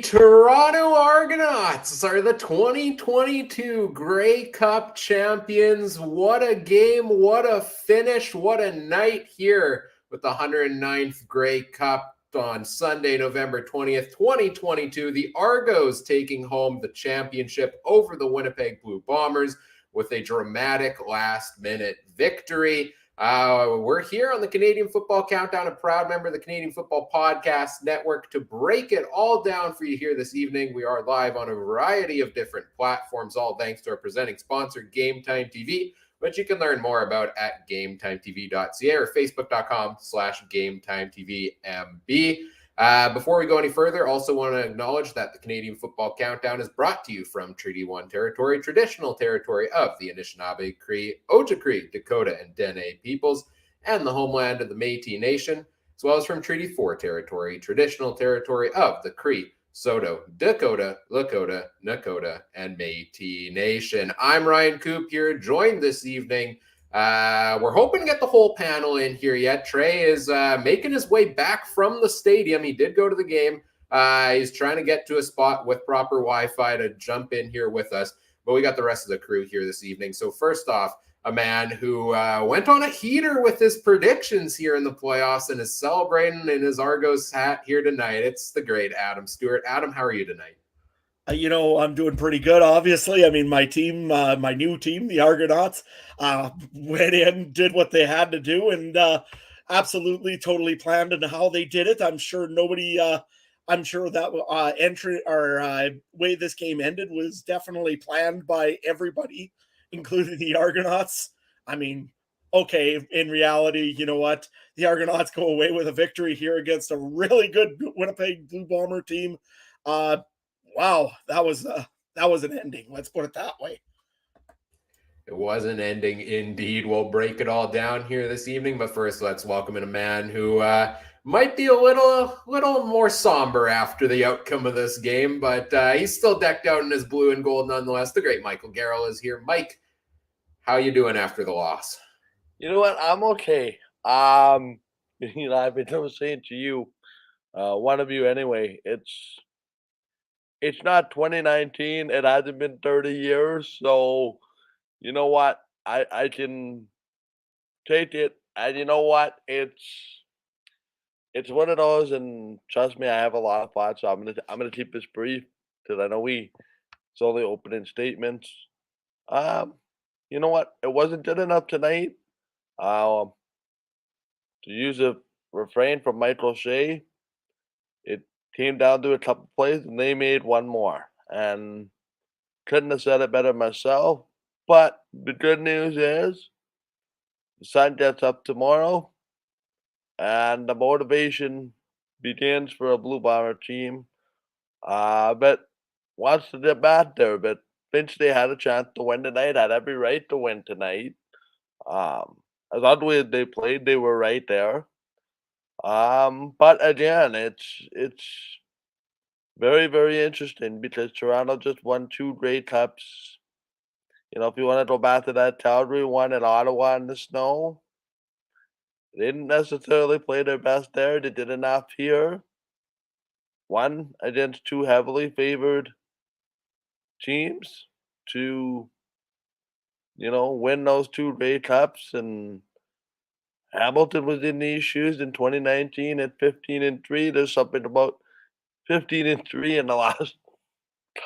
Toronto Argonauts are the 2022 Grey Cup champions. What a game, what a finish, what a night here with the 109th Grey Cup on Sunday, November 20th, 2022. The Argos taking home the championship over the Winnipeg Blue Bombers with a dramatic last-minute victory. We're here on the Canadian Football Countdown, a proud member of the Canadian Football Podcast Network, to break it all down for you here this evening. We are live on a variety of different platforms, all thanks to our presenting sponsor, Game Time TV, which you can learn more about at gametimetv.ca or facebook.com/gametimetvmb. Before we go any further, also want to acknowledge that the Canadian Football Countdown is brought to you from Treaty 1 territory, traditional territory of the Anishinaabe, Cree, Ojibwe, Dakota, and Dene peoples, and the homeland of the Métis Nation, as well as from Treaty 4 territory, traditional territory of the Cree, Saulteaux, Dakota, Lakota, Nakota, and Métis Nation. I'm Ryan Coop here, joined this evening. We're hoping to get the whole panel in here yet. Trey is making his way back from the stadium. He did go to the game. He's trying to get to a spot with proper Wi-Fi to jump in here with us. But we got the rest of the crew here this evening. So first off, a man who went on a heater with his predictions here in the playoffs and is celebrating in his Argos hat here tonight. It's the great Adam Stewart. Adam, how are you tonight? I'm doing pretty good, obviously. I mean, my team, my new team, the Argonauts, went in, did what they had to do, and absolutely, totally planned on how they did it. I'm sure that entry or way this game ended was definitely planned by everybody, including the Argonauts. I mean, okay, in reality, you know what? The Argonauts go away with a victory here against a really good Winnipeg Blue Bomber team. Wow, that was an ending. Let's put it that way. It was an ending indeed. We'll break it all down here this evening, but first let's welcome in a man who might be a little more somber after the outcome of this game, but he's still decked out in his blue and gold nonetheless. The great Michael Garrell is here. Mike, how you doing after the loss? You know what? I'm okay. I've been saying to you, one of you anyway, it's not 2019. It hasn't been 30 years. So, you know what? I can take it. And you know what? It's one of those. And trust me, I have a lot of thoughts. So I'm gonna keep this brief because I know it's only opening statements. You know what? It wasn't good enough tonight. To use a refrain from Michael Shea, it came down to a couple plays, and they made one more. And couldn't have said it better myself. But the good news is the sun gets up tomorrow, and the motivation begins for a Blue Bomber team. But wants to get back there. But Finch, they had a chance to win tonight, had every right to win tonight. As ugly as they played, they were right there. But again, it's very, very interesting because Toronto just won 2 Grey Cups. You know, if you want to go back to that Calgary one in Ottawa in the snow, they didn't necessarily play their best there. They did enough here. One against 2 heavily favored teams to, win those 2 Grey Cups. And Hamilton was in these shoes in 2019 at 15-3. There's something about 15-3 in the last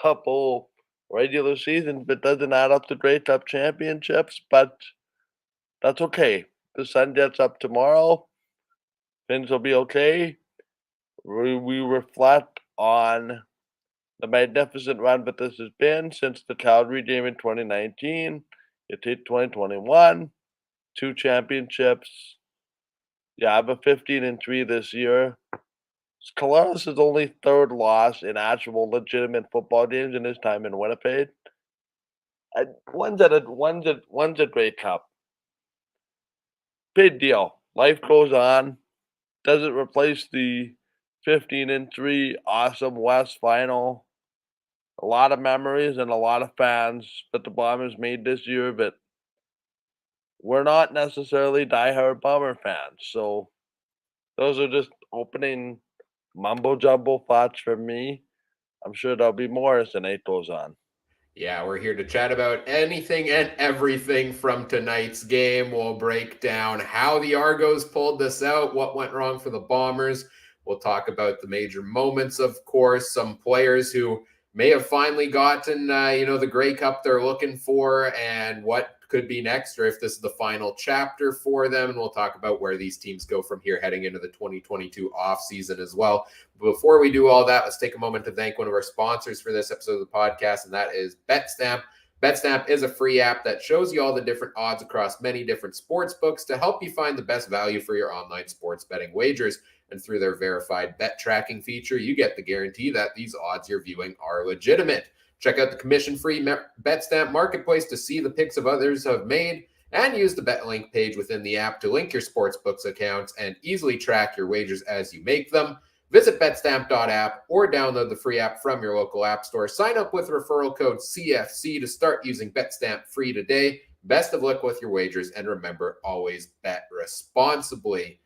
couple regular seasons, but doesn't add up to Grey Cup championships. But that's okay. The sun gets up tomorrow. Things will be okay. We reflect on the magnificent run that this has been since the Calgary game in 2019. It hit 2021, 2 championships. Yeah, I have a 15-3 this year. Columbus' only 3rd loss in actual legitimate football games in his time in Winnipeg. One's a Grey Cup. Big deal. Life goes on. Doesn't replace the 15-3 awesome West final. A lot of memories and a lot of fans that the Bombers made this year, but we're not necessarily diehard Bomber fans. So those are just opening mumbo jumbo thoughts from me. I'm sure there'll be more as the night goes on. Yeah, we're here to chat about anything and everything from tonight's game. We'll break down how the Argos pulled this out, what went wrong for the Bombers. We'll talk about the major moments, of course, some players who may have finally gotten, the Grey Cup they're looking for, and what could be next, or if this is the final chapter for them. And we'll talk about where these teams go from here heading into the 2022 offseason as well. Before we do all that, let's take a moment to thank one of our sponsors for this episode of the podcast, and that is BetStamp. BetStamp is a free app that shows you all the different odds across many different sports books to help you find the best value for your online sports betting wagers. And through their verified bet tracking feature, you get the guarantee that these odds you're viewing are legitimate. Check out the commission-free BetStamp marketplace to see the picks of others have made, and use the BetLink page within the app to link your sportsbooks accounts and easily track your wagers as you make them. Visit betstamp.app or download the free app from your local app store. Sign up with referral code CFC to start using BetStamp free today. Best of luck with your wagers, and remember, always bet responsibly.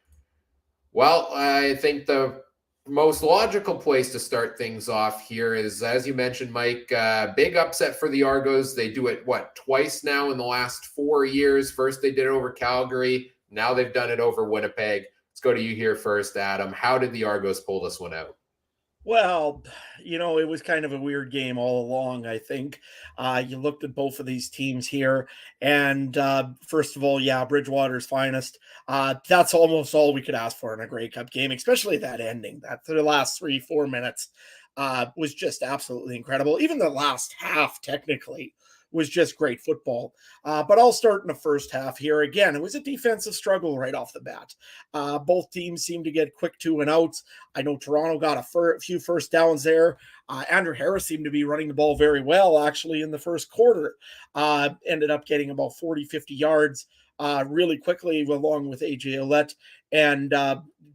Well, I think the most logical place to start things off here is, as you mentioned, Mike, big upset for the Argos. They do it, twice now in the last 4 years. First, they did it over Calgary. Now they've done it over Winnipeg. Let's go to you here first, Adam. How did the Argos pull this one out? Well, it was kind of a weird game all along, I think. You looked at both of these teams here, and first of all, Bridgewater's finest. That's almost all we could ask for in a Grey Cup game, especially that ending. That for the last 3-4 minutes was just absolutely incredible. Even the last half, technically, was just great football. But I'll start in the first half here. Again, it was a defensive struggle right off the bat. Both teams seemed to get quick 2-and-outs. I know Toronto got a few first downs there. Andrew Harris seemed to be running the ball very well, actually, in the first quarter. Ended up getting about 40, 50 yards really quickly, along with A.J. Ouellette, and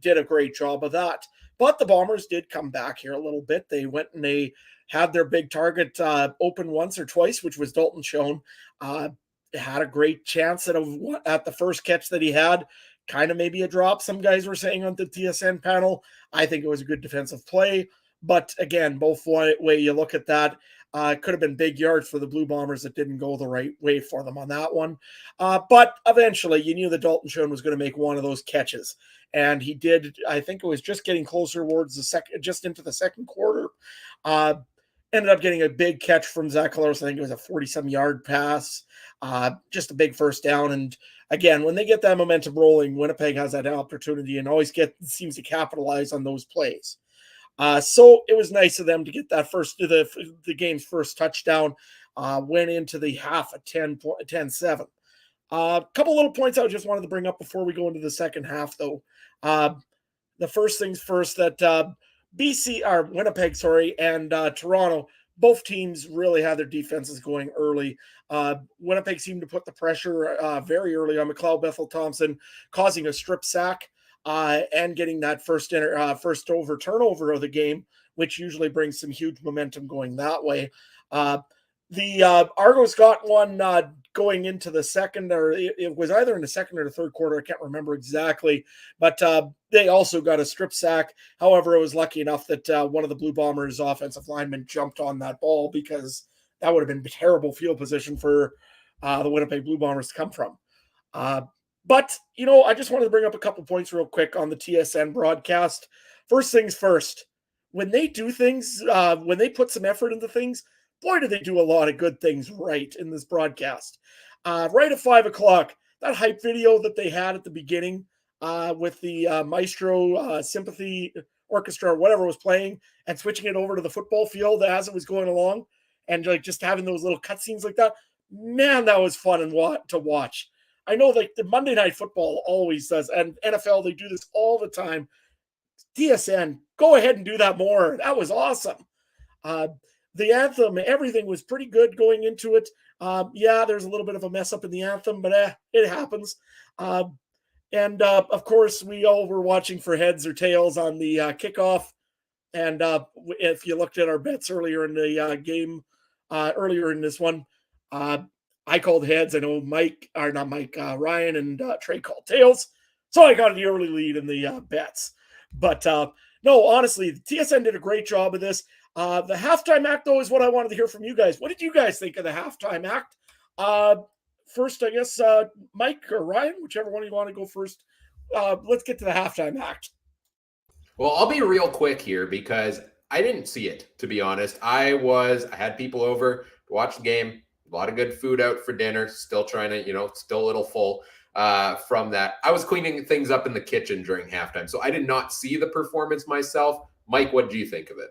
did a great job of that. But the Bombers did come back here a little bit. They went and they had their big target open once or twice, which was Dalton Schoen. Had a great chance at the first catch that he had. Kind of maybe a drop, some guys were saying on the TSN panel. I think it was a good defensive play. But again, both way you look at that, could have been big yards for the Blue Bombers that didn't go the right way for them on that one. But eventually, you knew that Dalton Schoen was going to make one of those catches. And he did. I think it was just getting closer towards just into the second quarter. Ended up getting a big catch from Zach Collaros. I think it was a 40-some-yard pass. Just a big first down. And again, when they get that momentum rolling, Winnipeg has that opportunity and always seems to capitalize on those plays. So it was nice of them to get that the game's first touchdown. Went into the half at 10-7. A couple little points I just wanted to bring up before we go into the second half, though. The first things first, that Winnipeg, and Toronto, both teams really had their defenses going early. Winnipeg seemed to put the pressure very early on McLeod Bethel-Thompson, causing a strip sack and getting that first turnover of the game, which usually brings some huge momentum going that way. The Argos got one going into the second, or it was either in the second or the third quarter. I can't remember exactly, but they also got a strip sack. However, it was lucky enough that one of the Blue Bombers offensive linemen jumped on that ball, because that would have been terrible field position for the Winnipeg Blue Bombers to come from. But, I just wanted to bring up a couple points real quick on the TSN broadcast. First things first, when they do things, when they put some effort into things, boy, do they do a lot of good things right in this broadcast. Right at 5 o'clock, that hype video that they had at the beginning with the Maestro Sympathy Orchestra or whatever was playing, and switching it over to the football field as it was going along, and just having those little cutscenes like that, man, that was fun to watch. I know the Monday Night Football always does, and NFL, they do this all the time. TSN, go ahead and do that more. That was awesome. The anthem, everything was pretty good going into it. There's a little bit of a mess up in the anthem, but it happens. And of course, we all were watching for heads or tails on the kickoff. And if you looked at our bets earlier in the game, earlier in this one, I called heads. I know Ryan and Trey called tails. So I got the early lead in the bets. But no, honestly, TSN did a great job of this. The halftime act, though, is what I wanted to hear from you guys. What did you guys think of the halftime act? First, I guess, Mike or Ryan, whichever one you want to go first. Let's get to the halftime act. Well, I'll be real quick here because I didn't see it, to be honest. I had people over to watch the game, a lot of good food out for dinner, still trying to, still a little full from that. I was cleaning things up in the kitchen during halftime, so I did not see the performance myself. Mike, what did you think of it?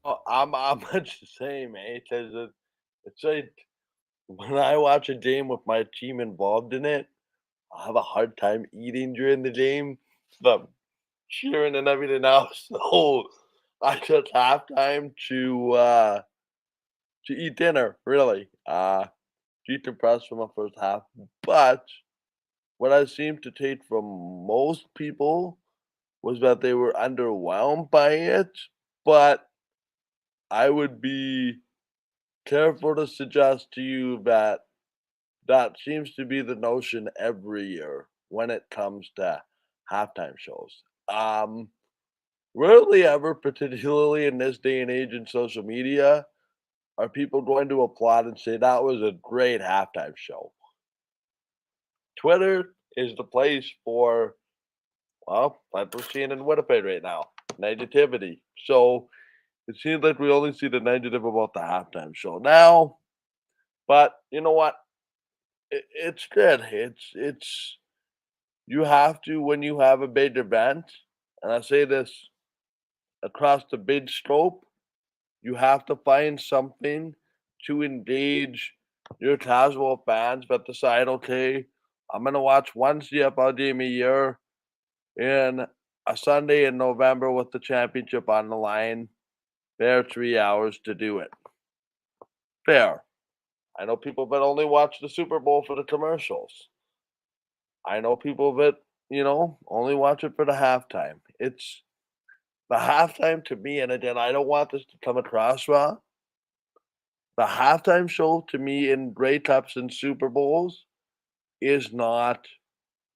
Oh, I'm much the same, eh? Because it's like when I watch a game with my team involved in it, I have a hard time eating during the game. The cheering and everything else. So I took halftime to eat dinner, really. Deep impressed from the first half. But what I seemed to take from most people was that they were underwhelmed by it. But I would be careful to suggest to you that that seems to be the notion every year when it comes to halftime shows. Rarely ever, particularly in this day and age in social media, are people going to applaud and say that was a great halftime show. Twitter is the place for, well, like we're seeing in Winnipeg right now, negativity. So it seems like we only see the negative about the halftime show now. But you know what? It's good. It's you have to when you have a big event, and I say this across the big scope, you have to find something to engage your casual fans that decide, okay, I'm gonna watch one CFL game a year in a Sunday in November with the championship on the line. Fair 3 hours to do it. Fair. I know people that only watch the Super Bowl for the commercials. I know people that, only watch it for the halftime. It's the halftime to me, and again, I don't want this to come across wrong. The halftime show to me in Grey Cups and Super Bowls is not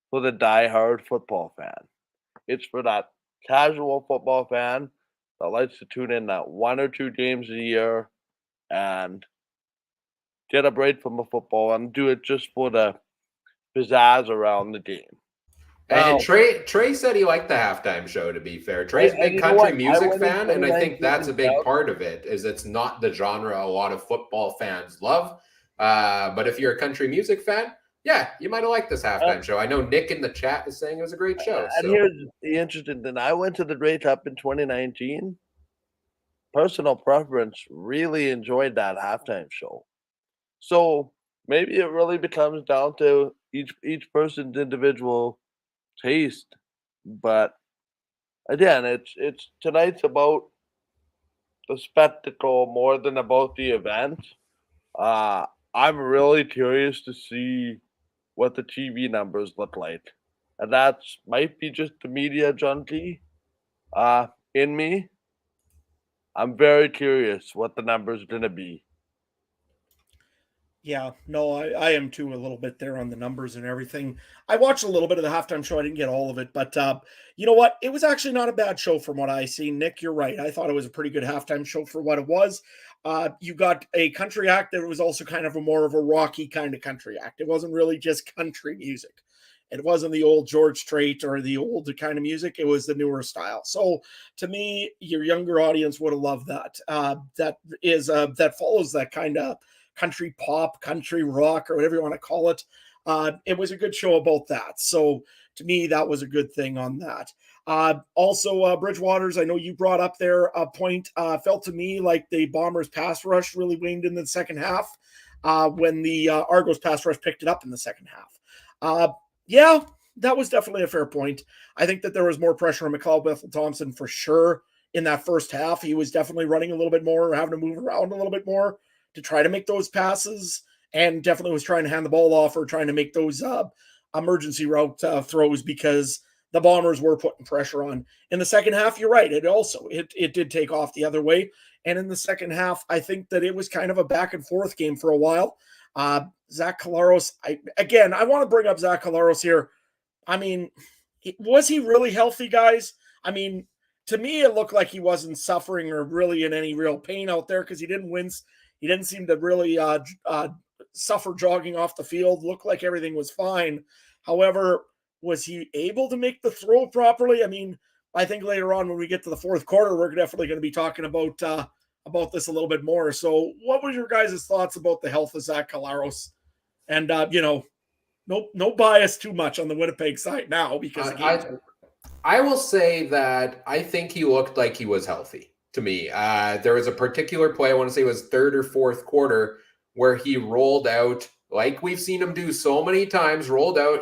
for the diehard football fan. It's for that casual football fan that likes to tune in that 1 or 2 games a year and get a break from the football and do it just for the pizzazz around the game. And Now, Trey said he liked the halftime show, to be fair. Trey's a big you know country what? I music went in fan, and I think 2019 that's a big without part of it, is it's not the genre a lot of football fans love. But if you're a country music fan, yeah, you might have liked this halftime show. I know Nick in the chat is saying it was a great show. and So here's the interesting thing. I went to the Grey Cup in 2019. Personal preference, really enjoyed that halftime show. So maybe it really becomes down to each person's individual taste. But again, it's tonight's about the spectacle more than about the event. Uh, I'm really curious to see what the TV numbers look like. And that's might be just the media junkie in me. I'm very curious what the number's gonna be. Yeah, no, I am too a little bit there on the numbers and everything. I watched a little bit of the halftime show. I didn't get all of it, but you know what? It was actually not a bad show from what I see. Nick, you're right. I thought it was a pretty good halftime show for what it was. You got a country act that was also kind of a more of a rocky kind of country act. It wasn't really just country music. It wasn't the old George Strait or the old kind of music. It was the newer style. So to me, your younger audience would have loved that. That follows that kind of country pop, country rock, or whatever you want to call it. It was a good show about that. So to me, that was a good thing on that. Also, Bridgewaters, I know you brought up there a point. Felt to me like the Bombers pass rush really waned in the second half when the Argos pass rush picked it up in the second half. Yeah, that was definitely a fair point. I think that there was more pressure on McLeod Bethel-Thompson for sure in that first half. He was definitely running a little bit more, having to move around a little bit more to try to make those passes, and definitely was trying to hand the ball off or trying to make those emergency route throws because the Bombers were putting pressure on. In the second half, you're right. It did take off the other way. And in the second half, I think that it was kind of a back and forth game for a while. Zach Collaros, I want to bring up Zach Collaros here. I mean, was he really healthy, guys? I mean, to me, it looked like he wasn't suffering or really in any real pain out there because he didn't wince. He didn't seem to really suffer jogging off the field. Looked like everything was fine. However, was he able to make the throw properly? I mean, I think later on when we get to the fourth quarter, we're definitely going to be talking about this a little bit more. So, what was your guys' thoughts about the health of Zach Collaros? And no bias too much on the Winnipeg side now because the game's over. I will say that I think he looked like he was healthy to me. There was a particular play, I want to say it was third or fourth quarter, where he rolled out, like we've seen him do so many times, rolled out,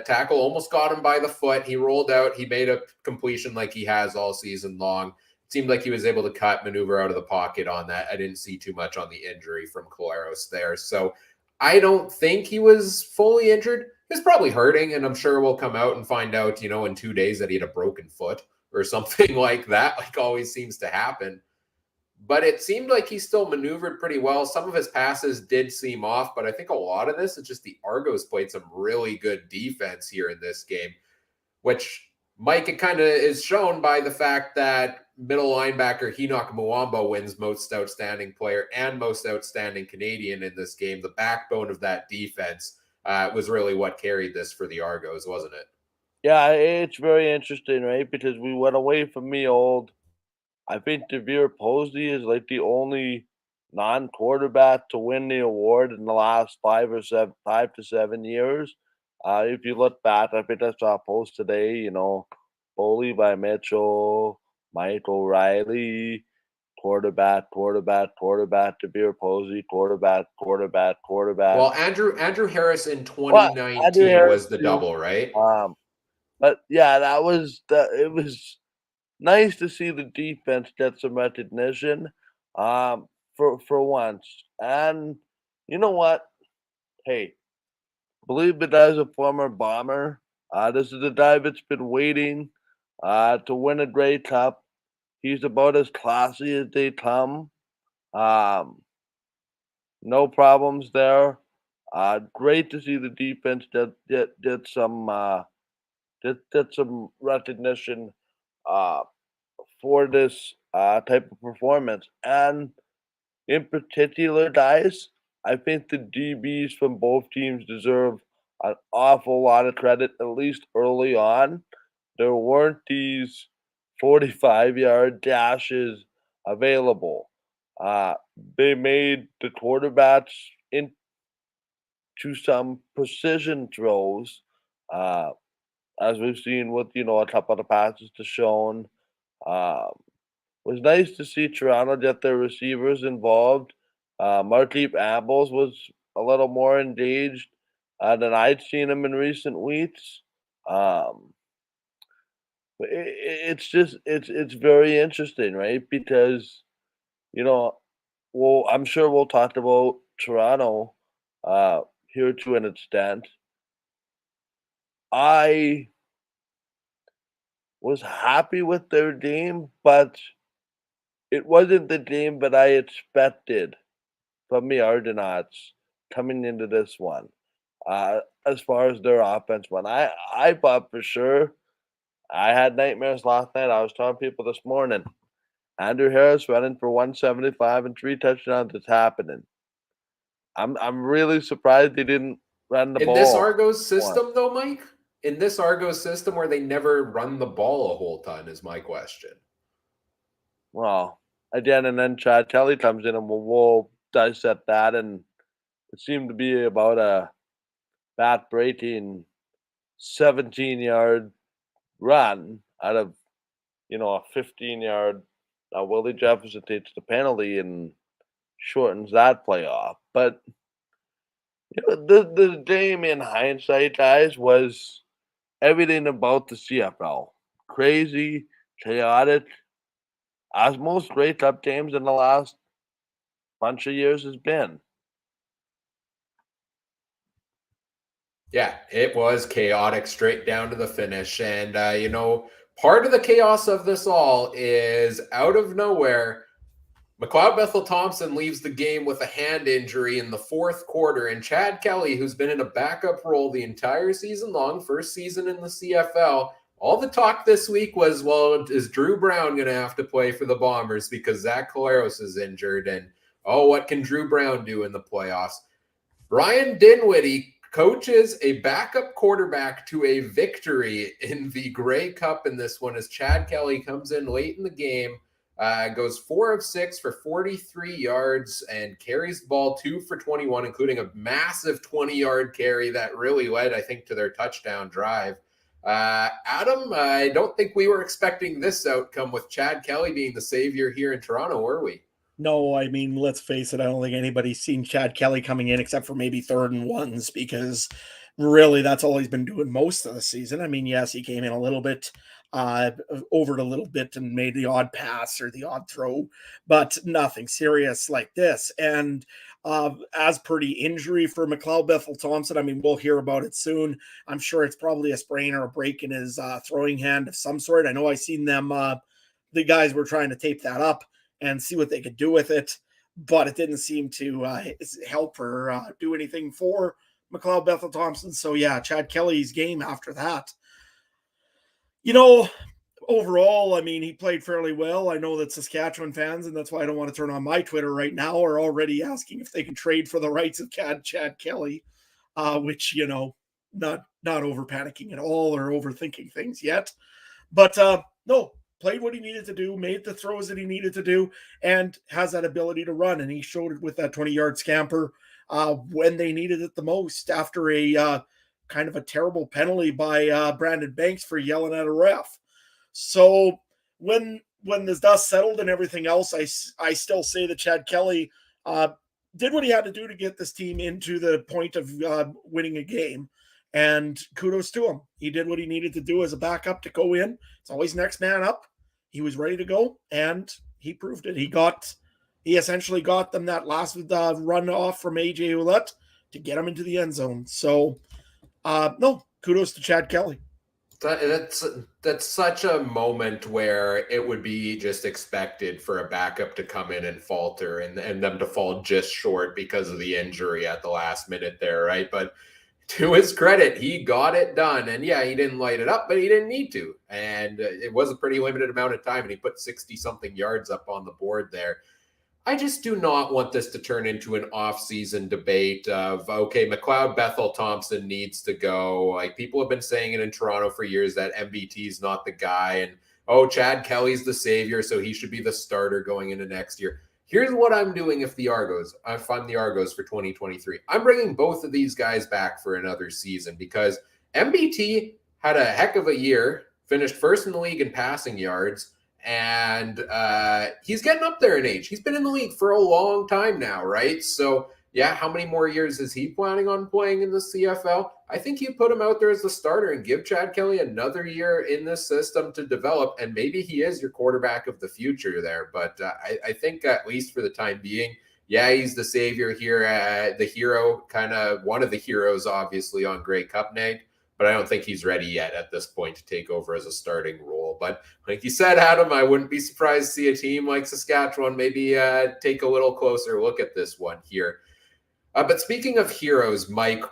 tackle almost got him by the foot. He rolled out, he made a completion like he has all season long. It seemed like he was able to cut, maneuver out of the pocket on that. I didn't see too much on the injury from Collaros there. So I don't think he was fully injured. He was probably hurting, and I'm sure we'll come out and find out, in 2 days that he had a broken foot or something like that, like always seems to happen. But it seemed like he still maneuvered pretty well. Some of his passes did seem off, but I think a lot of this is just the Argos played some really good defense here in this game, which, Mike, it kind of is shown by the fact that middle linebacker Henoch Muamba wins most outstanding player and most outstanding Canadian in this game. The backbone of that defense was really what carried this for the Argos, wasn't it? Yeah, it's very interesting, right? Because we went away from me old. I think Devere Posey is like the only non-quarterback to win the award in the last 5 to 7 years. If you look back, I think I saw a post today, Foley by Mitchell, Mike O'Reilly, quarterback, Devere Posey, quarterback. Well, Andrew Harris in Well, 2019 was the double, right? But yeah, it was nice to see the defense get some recognition for once. And you know what? Hey, believe it as a former Bomber, this is a guy that's been waiting to win a Grey Cup. He's about as classy as they come. No problems there. Great to see the defense get some recognition for this type of performance. And in particular, guys, I think the DBs from both teams deserve an awful lot of credit, at least early on. There weren't these 45-yard dashes available. They made the quarterbacks into some precision throws, as we've seen with, a couple of the passes to Sean. Was nice to see Toronto get their receivers involved. Markeep Ambles was a little more engaged than I'd seen him in recent weeks. It's very interesting, right? Because I'm sure we'll talk about Toronto here to an extent. I was happy with their game, but it wasn't the game that I expected from the Argonauts coming into this one. As far as their offense went, I thought for sure. I had nightmares last night. I was telling people this morning. Andrew Harris running for 175 and 3 touchdowns. It's happening. I'm really surprised they didn't run the ball. In this Argos system, though, Mike? In this Argos system where they never run the ball a whole ton is my question. Well, again, and then Chad Kelly comes in and we'll dissect that. And it seemed to be about a bat-breaking 17-yard run out of, a 15-yard. Willie Jefferson takes the penalty and shortens that play off. But the game in hindsight, guys, was everything about the CFL. Crazy, chaotic, as most Grey Cup games in the last bunch of years has been. Yeah, it was chaotic straight down to the finish. And, part of the chaos of this all is out of nowhere, McLeod Bethel-Thompson leaves the game with a hand injury in the fourth quarter. And Chad Kelly, who's been in a backup role the entire season long, first season in the CFL, all the talk this week was, well, is Drew Brown going to have to play for the Bombers because Zach Collaros is injured? And, oh, what can Drew Brown do in the playoffs? Brian Dinwiddie coaches a backup quarterback to a victory in the Grey Cup in this one as Chad Kelly comes in late in the game, goes 4 of 6 for 43 yards and carries the ball 2 for 21, including a massive 20-yard carry that really led, I think, to their touchdown drive. Adam, I don't think we were expecting this outcome with Chad Kelly being the savior here in Toronto, were we? No, I mean, let's face it, I don't think anybody's seen Chad Kelly coming in except for maybe 3rd and 1s because really that's all he's been doing most of the season. I mean, yes, he came in a little bit, over it a little bit and made the odd pass or the odd throw, but nothing serious like this. And as per the injury for McLeod Bethel-Thompson, I mean, we'll hear about it soon. I'm sure it's probably a sprain or a break in his throwing hand of some sort. I know I seen them, the guys were trying to tape that up and see what they could do with it, but it didn't seem to help or do anything for McLeod Bethel-Thompson. So yeah, Chad Kelly's game after that. You know, overall, I mean, he played fairly well. I know that Saskatchewan fans, and that's why I don't want to turn on my Twitter right now, are already asking if they can trade for the rights of Chad Kelly, which, you know, not over panicking at all or overthinking things yet. But no, played what he needed to do, made the throws that he needed to do, and has that ability to run. And he showed it with that 20-yard scamper when they needed it the most after a kind of a terrible penalty by Brandon Banks for yelling at a ref. So when this dust settled and everything else, I still say that Chad Kelly did what he had to do to get this team into the point of winning a game. And kudos to him. He did what he needed to do as a backup to go in. It's always next man up. He was ready to go, and he proved it. He essentially got them that last run off from AJ Ouellette to get him into the end zone. So, no, kudos to Chad Kelly. That's such a moment where it would be just expected for a backup to come in and falter and them to fall just short because of the injury at the last minute there, right? But to his credit, he got it done. And yeah, he didn't light it up, but he didn't need to. And it was a pretty limited amount of time, and he put 60-something yards up on the board there. I just do not want this to turn into an off-season debate of, okay, McLeod Bethel-Thompson needs to go. Like, people have been saying it in Toronto for years that MBT is not the guy. And, oh, Chad Kelly's the savior, so he should be the starter going into next year. Here's what I'm doing if I'm the Argos for 2023. I'm bringing both of these guys back for another season because MBT had a heck of a year, finished first in the league in passing yards, and he's getting up there in age. He's been in the league for a long time now, right? So, yeah, how many more years is he planning on playing in the CFL? I think you put him out there as the starter and give Chad Kelly another year in this system to develop, and maybe he is your quarterback of the future there. But I think at least for the time being, yeah, he's the savior here, the hero, kind of one of the heroes, obviously, on Grey Cup night. But I don't think he's ready yet at this point to take over as a starting role. But like you said, Adam, I wouldn't be surprised to see a team like Saskatchewan maybe take a little closer look at this one here. But speaking of heroes, Mike,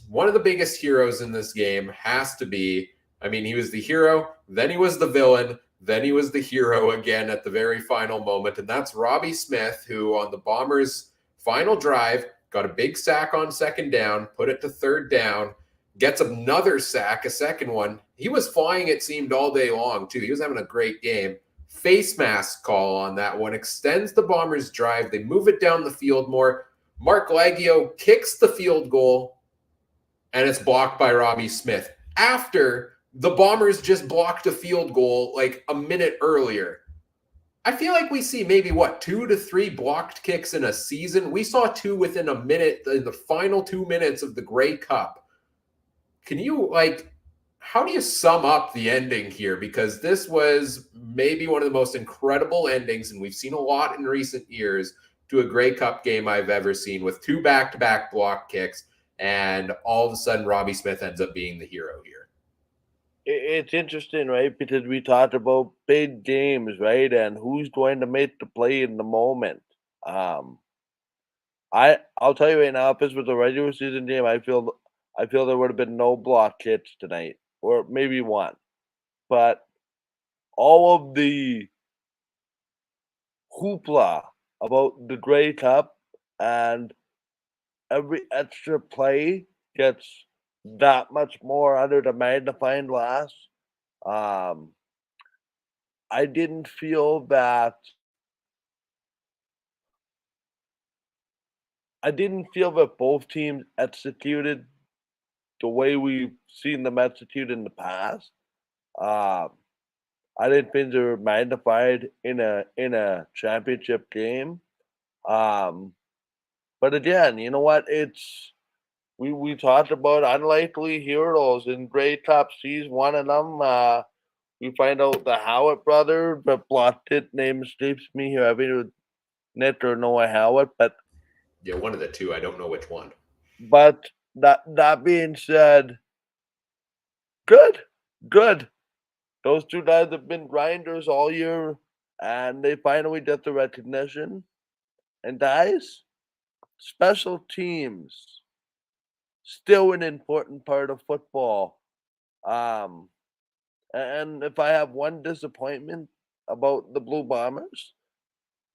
one of the biggest heroes in this game has to be, I mean, he was the hero, then he was the villain, then he was the hero again at the very final moment. And that's Robbie Smith, who on the Bombers' final drive got a big sack on second down, put it to third down, gets another sack, a second one. He was flying, it seemed, all day long, too. He was having a great game. Face mask call on that one, extends the Bombers' drive. They move it down the field more. Mark Laggio kicks the field goal, and it's blocked by Robbie Smith after the Bombers just blocked a field goal like a minute earlier. I feel like we see maybe, 2 to 3 blocked kicks in a season. We saw 2 within a minute in the final 2 minutes of the Grey Cup. Can you, how do you sum up the ending here? Because this was maybe one of the most incredible endings, and we've seen a lot in recent years, to a Grey Cup game I've ever seen, with 2 back-to-back block kicks, and all of a sudden Robbie Smith ends up being the hero here. It's interesting, right? Because we talked about big games, right? And who's going to make the play in the moment. I'll tell you right now, if this was a regular season game, I feel there would have been no block kicks tonight. or maybe one. But all of the hoopla about the Grey Cup and every extra play gets that much more under the magnifying glass. Um, I didn't feel that both teams executed the way we've seen them execute in the past. Um, I didn't think they were magnified in a championship game. Um, but again, you know what? We talked about unlikely heroes in Grey Cup. He's one of them. We find out the Howard brother, the blotted name escapes me here. I mean, Nick or Noah Howard, but Yeah, one of the two. I don't know which one. but that being said, good, good. Those two guys have been grinders all year, and they finally get the recognition. And guys, special teams still an important part of football. Um, and if I have one disappointment about the Blue Bombers,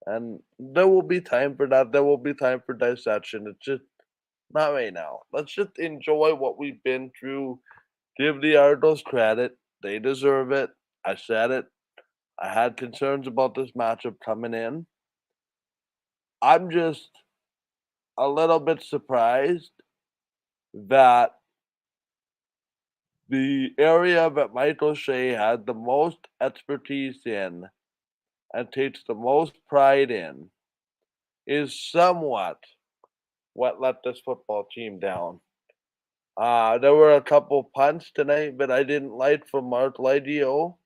and there will be time for that, there will be time for dissection. It's just not right now. Let's just enjoy what we've been through. Give the Argos credit; they deserve it. I said it. I had concerns about this matchup coming in. I'm just a little bit surprised that the area that Michael Shea had the most expertise in and takes the most pride in is somewhat what let this football team down. There were a couple punts tonight that I didn't like from Mark Lidio.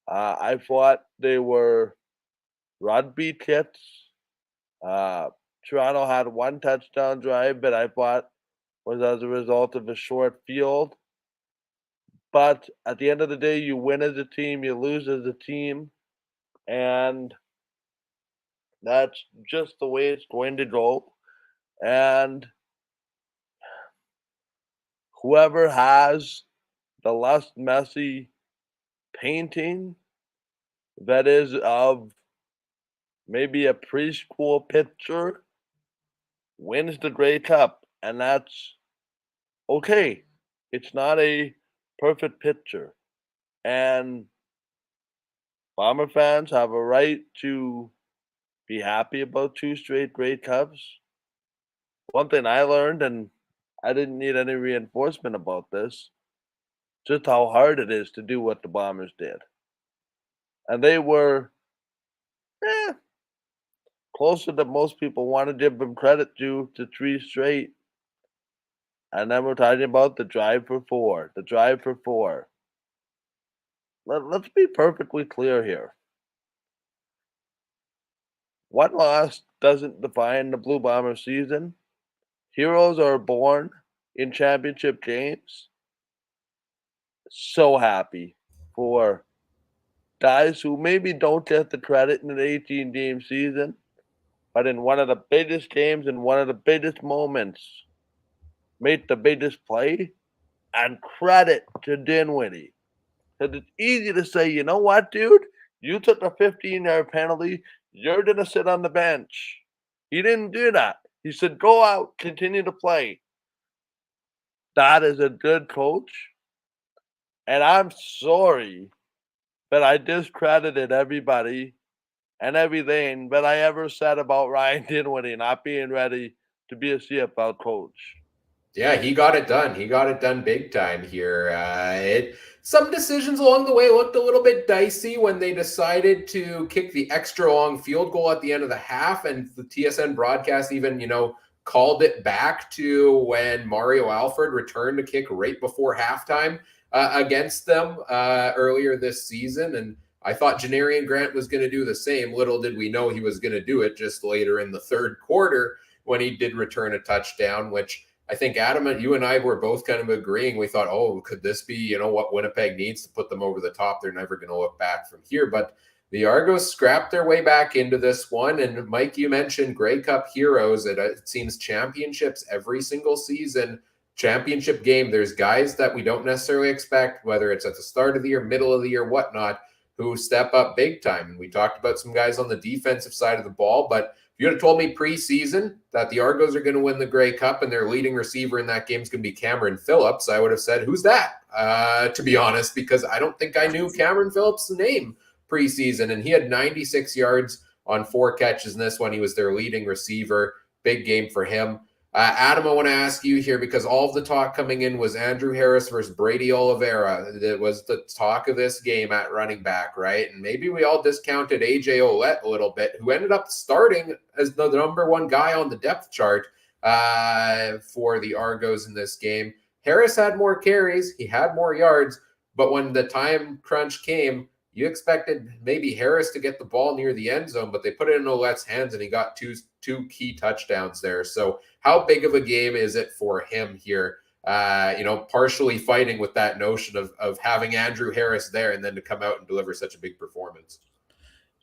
I thought they were rugby kits. Uh, Toronto had one touchdown drive that I thought was as a result of a short field. But at the end of the day, you win as a team, you lose as a team, and that's just the way it's going to go. And whoever has the less messy painting that is of maybe a preschool picture wins the Grey Cup, and that's okay. It's not a perfect picture, and Bomber fans have a right to be happy about 2 straight Grey Cups. One thing I learned, and I didn't need any reinforcement about this, just how hard it is to do what the Bombers did. And they were eh, closer than most people want to give them credit to 3 straight. And then we're talking about the drive for 4, the drive for 4. Let's be perfectly clear here. One loss doesn't define the Blue Bomber season. Heroes are born in championship games. So happy for guys who maybe don't get the credit in an 18-game season, but in one of the biggest games and one of the biggest moments, make the biggest play, and credit to Dinwiddie. Because it's easy to say, you know what, dude? You took a 15-yard penalty. You're going to sit on the bench. He didn't do that. He said, go out, continue to play. That is a good coach. And I'm sorry that I discredited everybody and everything that I ever said about Ryan Dinwiddie not being ready to be a CFL coach. Yeah, he got it done. He got it done big time here. Some decisions along the way looked a little bit dicey when they decided to kick the extra long field goal at the end of the half, and the TSN broadcast even, called it back to when Mario Alford returned to kick right before halftime against them earlier this season. And I thought Janarian Grant was going to do the same. Little did we know he was going to do it just later in the third quarter when he did return a touchdown, which I think, Adam, you and I were both kind of agreeing. We thought, oh, could this be, what Winnipeg needs to put them over the top? They're never going to look back from here. But the Argos scrapped their way back into this one. And Mike, you mentioned Grey Cup heroes. It seems championships every single season championship game, there's guys that we don't necessarily expect, whether it's at the start of the year, middle of the year, whatnot, who step up big time. And we talked about some guys on the defensive side of the ball, but if you had told me preseason that the Argos are going to win the Grey Cup and their leading receiver in that game is going to be Cameron Phillips, I would have said, who's that? To be honest, because I don't think I knew Cameron Phillips' name preseason. And he had 96 yards on 4 catches in this one. He was their leading receiver. Big game for him. Adam, I want to ask you here, because all of the talk coming in was Andrew Harris versus Brady Oliveira. That was the talk of this game at running back, right? And maybe we all discounted AJ Ouellette a little bit, who ended up starting as the number 1 guy on the depth chart for the Argos in this game. Harris had more carries. He had more yards. But when the time crunch came, you expected maybe Harris to get the ball near the end zone, but they put it in Ouellette's hands, and he got two key touchdowns there. So how big of a game is it for him here? Partially fighting with that notion of having Andrew Harris there and then to come out and deliver such a big performance.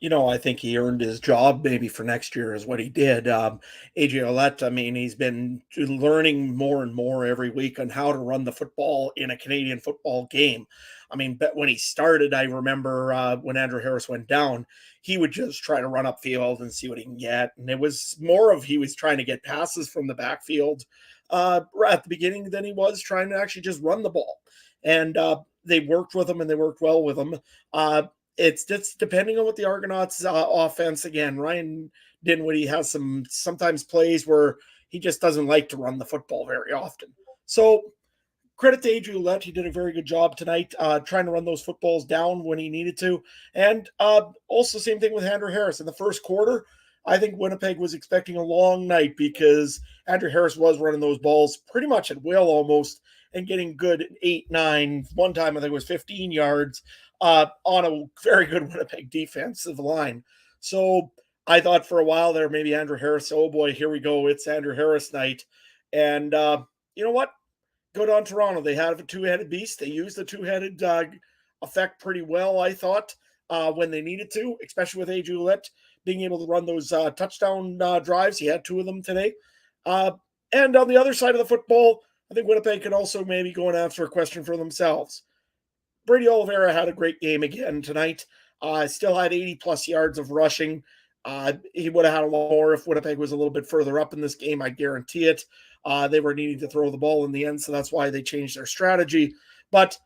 I think he earned his job maybe for next year is what he did. AJ Ouellette, I mean, he's been learning more and more every week on how to run the football in a Canadian football game. I mean, but when he started, I remember when Andrew Harris went down, he would just try to run upfield and see what he can get. And it was more of he was trying to get passes from the backfield at the beginning than he was trying to actually just run the ball. And they worked with him, and they worked well with him. It's depending on what the Argonauts offense, again, Ryan Dinwiddie has sometimes plays where he just doesn't like to run the football very often. So credit to AJ Ouellette. He did a very good job tonight trying to run those footballs down when he needed to. And also same thing with Andrew Harris. In the first quarter, I think Winnipeg was expecting a long night because Andrew Harris was running those balls pretty much at will almost and getting good 8, 9. One time I think it was 15 yards on a very good Winnipeg defensive line. So I thought for a while there, maybe Andrew Harris, oh boy, here we go. It's Andrew Harris night. And you know what? Good on Toronto. They had a two-headed beast. They used the two-headed effect pretty well, I thought, when they needed to, especially with AJ Ouellette being able to run those touchdown drives. He had 2 of them today. And on the other side of the football, I think Winnipeg can also maybe go and answer a question for themselves. Brady Oliveira had a great game again tonight. Still had 80-plus yards of rushing. He would have had a lot more if Winnipeg was a little bit further up in this game, I guarantee it. They were needing to throw the ball in the end, so that's why they changed their strategy. But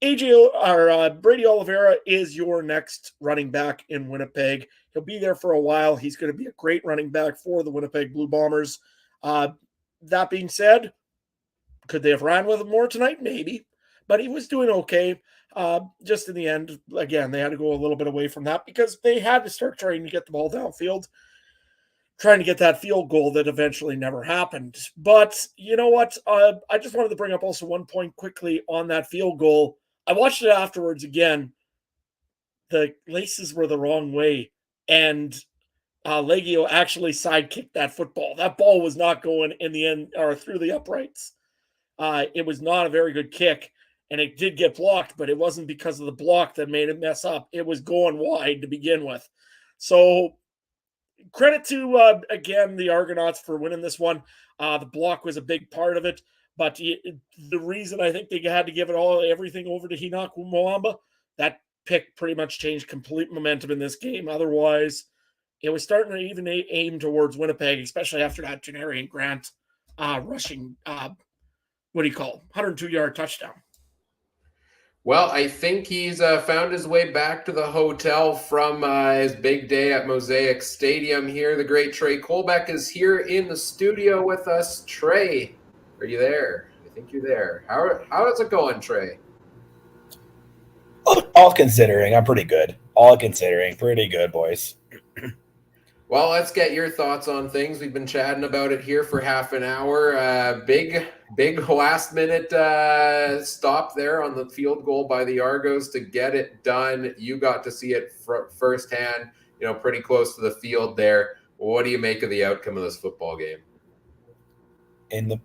Brady Oliveira is your next running back in Winnipeg. He'll be there for a while. He's going to be a great running back for the Winnipeg Blue Bombers. That being said, could they have ran with him more tonight? Maybe. But he was doing okay. Just in the end, again, they had to go a little bit away from that because they had to start trying to get the ball downfield, trying to get that field goal that eventually never happened. But you know what? I just wanted to bring up also one point quickly on that field goal. I watched it afterwards again. The laces were the wrong way, and Leggio actually sidekicked that football. That ball was not going in the end or through the uprights. It was not a very good kick. And it did get blocked, but it wasn't because of the block that made it mess up. It was going wide to begin with. So credit to, again, the Argonauts for winning this one. The block was a big part of it. But the reason I think they had to give everything over to Hinoc Mwamba, that pick pretty much changed complete momentum in this game. Otherwise, it was starting to even aim towards Winnipeg, especially after that Janarian Grant rushing, 102-yard touchdown. Well, I think he's found his way back to the hotel from his big day at Mosaic Stadium here. The great Trey Colbeck is here in the studio with us. Trey, are you there? I think you're there. How is it going, Trey? All considering, I'm pretty good. All considering, pretty good, boys. Well, let's get your thoughts on things. We've been chatting about it here for half an hour. Big last minute stop there on the field goal by the Argos to get it done. You got to see it firsthand, pretty close to the field there. What do you make of the outcome of this football game?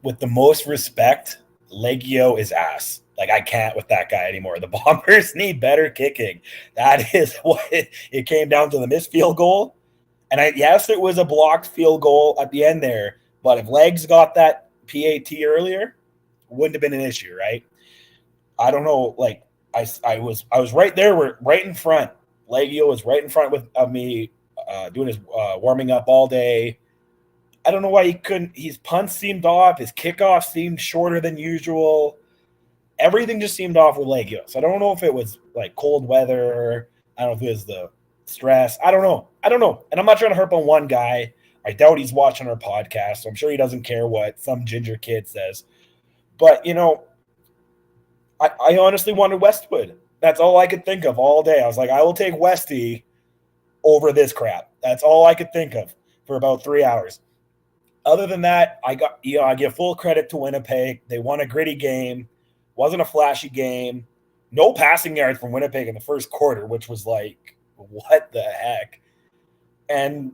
With the most respect, Leggio is ass. Like, I can't with that guy anymore. The Bombers need better kicking. That is what it came down to, the missed field goal. And yes, it was a blocked field goal at the end there, but if Legs got that PAT earlier, wouldn't have been an issue, right? I don't know. Like I was right there. We're right in front. Leggio was right in front of me, doing his warming up all day. I don't know why he couldn't. His punts seemed off. His kickoff seemed shorter than usual. Everything just seemed off with Leggio. So I don't know if it was like cold weather. I don't know if it was the stress. I don't know. And I'm not trying to harp on one guy. I doubt he's watching our podcast, so I'm sure he doesn't care what some ginger kid says. But, I honestly wanted Westwood. That's all I could think of all day. I was like, I will take Westy over this crap. That's all I could think of for about 3 hours. Other than that, I give full credit to Winnipeg. They won a gritty game. Wasn't a flashy game. No passing yards from Winnipeg in the first quarter, which was like, what the heck? And,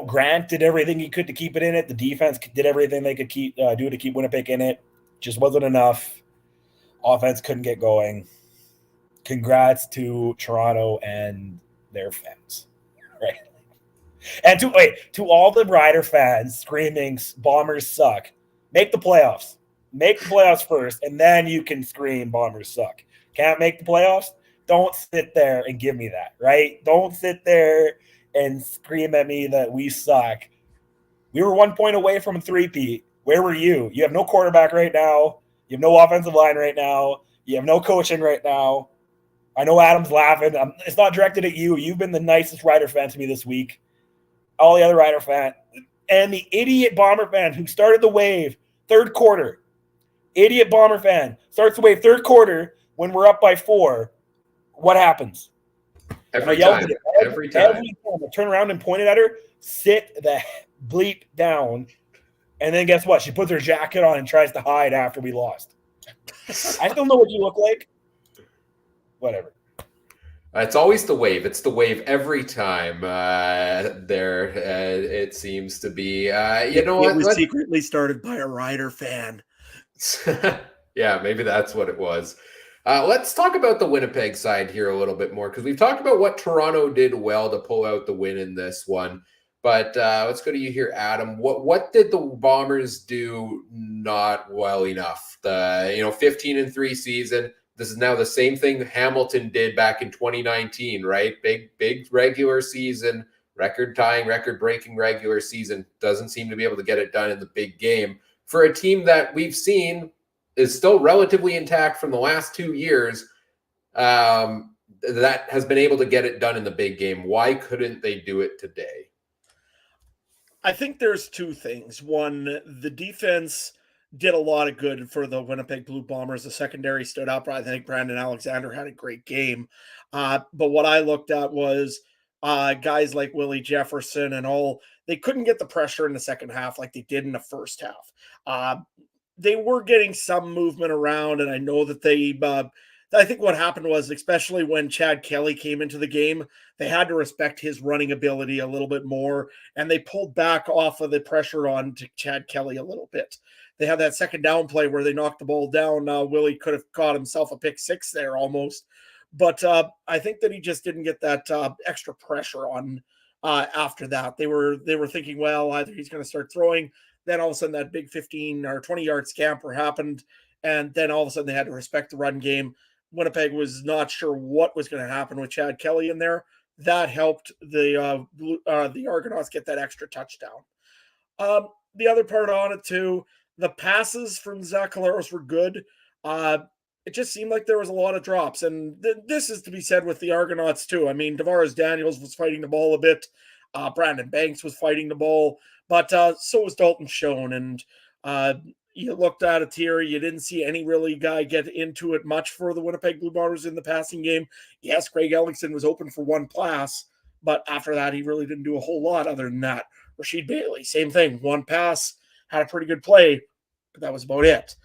Grant did everything he could to keep it in it. The defense did everything they could do to keep Winnipeg in it. Just wasn't enough. Offense couldn't get going. Congrats to Toronto and their fans, right? And to all the Rider fans screaming, Bombers suck, make the playoffs. Make the playoffs first, and then you can scream, Bombers suck. Can't make the playoffs? Don't sit there and give me that, right? Don't sit there and scream at me that we suck. We were 1 point away from a three-peat. Where were you? You have no quarterback right now. You have no offensive line right now. You have no coaching right now. I know Adam's laughing. It's not directed at you. You've been the nicest Rider fan to me this week. All the other Rider fans. And the idiot Bomber fan who started the wave third quarter. Idiot Bomber fan starts the wave third quarter when we're up by 4. What happens? Every time. Every time. I turn around and pointed at her. Sit the bleep down. And then guess what? She puts her jacket on and tries to hide after we lost. I still know what you look like. Whatever. It's always the wave. It's the wave every time. It seems to be. It was secretly started by a Rider fan. Yeah, maybe that's what it was. Let's talk about the Winnipeg side here a little bit more, because we've talked about what Toronto did well to pull out the win in this one. But let's go to you here, Adam. What did the Bombers do not well enough? The 15-3 season. This is now the same thing Hamilton did back in 2019, right? Big regular season, record-tying, record-breaking regular season. Doesn't seem to be able to get it done in the big game. For a team that we've seen is still relatively intact from the last 2 years, that has been able to get it done in the big game. Why couldn't they do it today? I think there's two things. One, the defense did a lot of good for the Winnipeg Blue Bombers. The secondary stood up. I think Brandon Alexander had a great game. But what I looked at was guys like Willie Jefferson and all. They couldn't get the pressure in the second half like they did in the first half. They were getting some movement around, and I know that I think what happened was, especially when Chad Kelly came into the game, they had to respect his running ability a little bit more, and they pulled back off of the pressure on to Chad Kelly a little bit. They had that second down play where they knocked the ball down. Willie could have caught himself a pick six there almost. But I think that he just didn't get that extra pressure on after that. They were thinking, well, either he's going to start throwing, then all of a sudden that big 15 or 20-yard scamper happened, and then all of a sudden they had to respect the run game. Winnipeg was not sure what was going to happen with Chad Kelly in there. That helped the Argonauts get that extra touchdown. The other part on it too, the passes from Zach Collaros were good. It just seemed like there was a lot of drops, and this is to be said with the Argonauts too. I mean, Tavares Daniels was fighting the ball a bit. Brandon Banks was fighting the ball, but so was Dalton Schoen, and you looked at it here. You didn't see any really guy get into it much for the Winnipeg Blue Bombers in the passing game. Yes, Craig Ellingson was open for one pass, but after that, he really didn't do a whole lot other than that. Rasheed Bailey, same thing. One pass, had a pretty good play, but that was about it.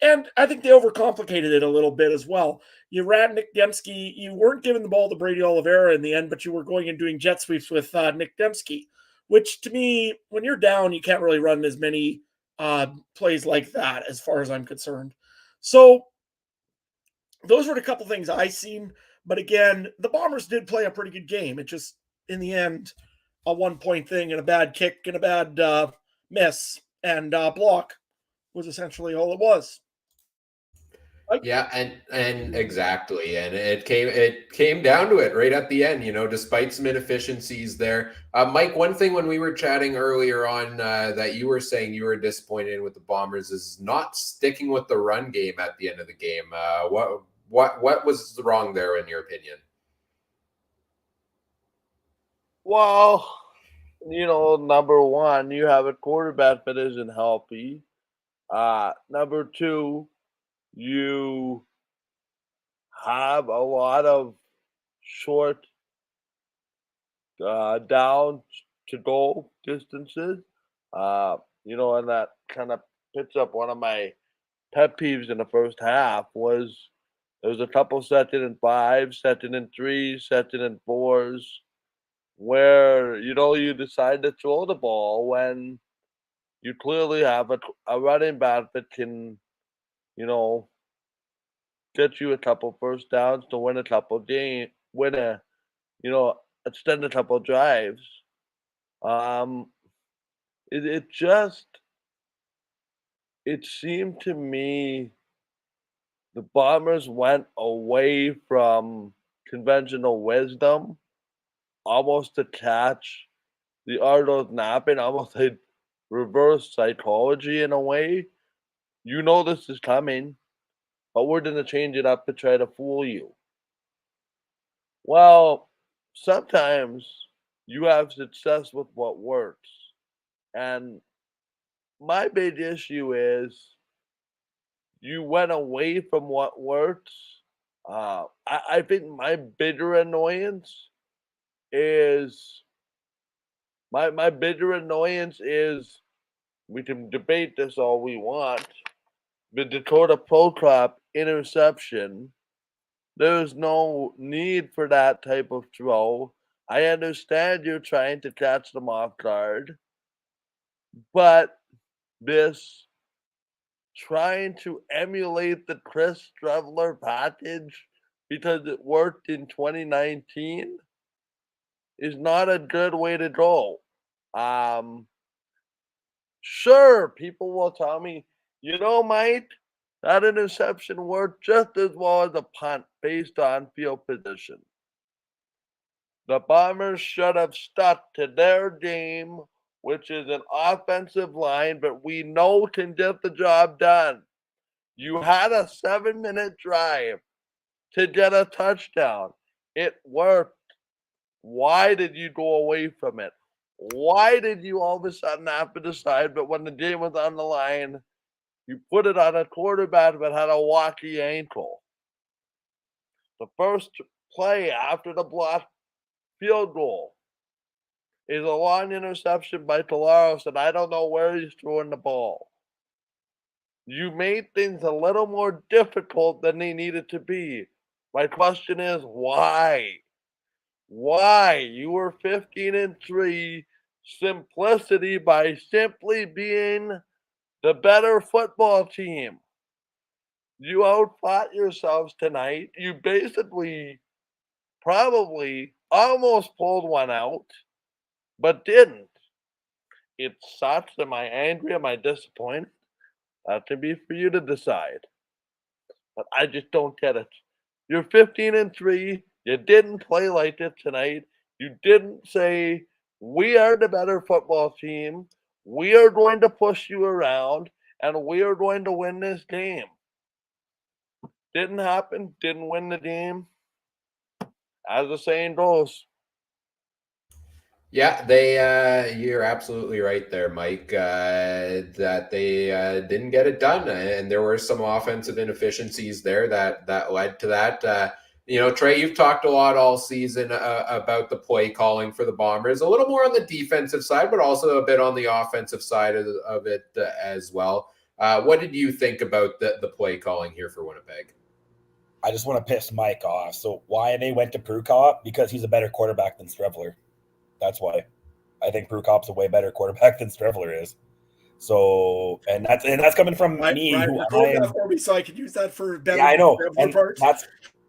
And I think they overcomplicated it a little bit as well. You ran Nick Dembski. You weren't giving the ball to Brady Oliveira in the end, but you were going and doing jet sweeps with Nick Dembski, which to me, when you're down, you can't really run as many plays like that as far as I'm concerned. So those were the couple things I seen. But again, the Bombers did play a pretty good game. It just, in the end, a 1 point thing and a bad kick and a bad miss and block was essentially all it was. Yeah, and exactly, and it came down to it right at the end. Despite some inefficiencies there, Mike. One thing when we were chatting earlier on that you were saying you were disappointed with the Bombers is not sticking with the run game at the end of the game. What was wrong there in your opinion? Well, number one, you have a quarterback that isn't healthy. Number two, you have a lot of short down to goal distances. And that kind of picks up one of my pet peeves in the first half was there was a couple 2nd and 5, 2nd and 3, 2nd and 4s where you decide to throw the ball when you clearly have a running back that can get you a couple first downs to win a couple you know extend a couple drives. Um, it seemed to me the Bombers went away from conventional wisdom almost to catch the art of napping, almost like reverse psychology in a way. This is coming, but we're going to change it up to try to fool you. Well, sometimes you have success with what works. And my big issue is you went away from what works. I think my bigger annoyance is my bigger annoyance is we can debate this all we want. The Dakota Prokop interception, there's no need for that type of throw. I understand you're trying to catch them off guard, but this trying to emulate the Chris Streveler package because it worked in 2019 is not a good way to go. Sure, people will tell me, Mike, that interception worked just as well as a punt based on field position. The Bombers should have stuck to their game, which is an offensive line, but we know can get the job done. You had a 7-minute drive to get a touchdown. It worked. Why did you go away from it? Why did you all of a sudden have to decide, but when the game was on the line, you put it on a quarterback that had a walkie ankle? The first play after the blocked field goal is a long interception by Talaros, and I don't know where he's throwing the ball. You made things a little more difficult than they needed to be. My question is, why? Why? You were 15-3, simplicity by simply being the better football team. You outfought yourselves tonight. You basically probably almost pulled one out, but didn't. It sucks. Am I angry? Am I disappointed? That can be for you to decide. But I just don't get it. You're 15-3. You didn't play like it tonight. You didn't say, we are the better football team. We are going to push you around, and we are going to win this game. Didn't happen. Didn't win the game. As the saying goes. Yeah, you're absolutely right there, Mike, that they didn't get it done. And there were some offensive inefficiencies there that led to that. Trey, you've talked a lot all season about the play calling for the Bombers, a little more on the defensive side, but also a bit on the offensive side of it as well. What did you think about the play calling here for Winnipeg? I just want to piss Mike off. So why they went to Prukop? Because he's a better quarterback than Streveler. That's why. I think Prukop's a way better quarterback than Streveler is. So, and that's coming from me. Ryan, record that for me so I can use that for better. Yeah, I know. And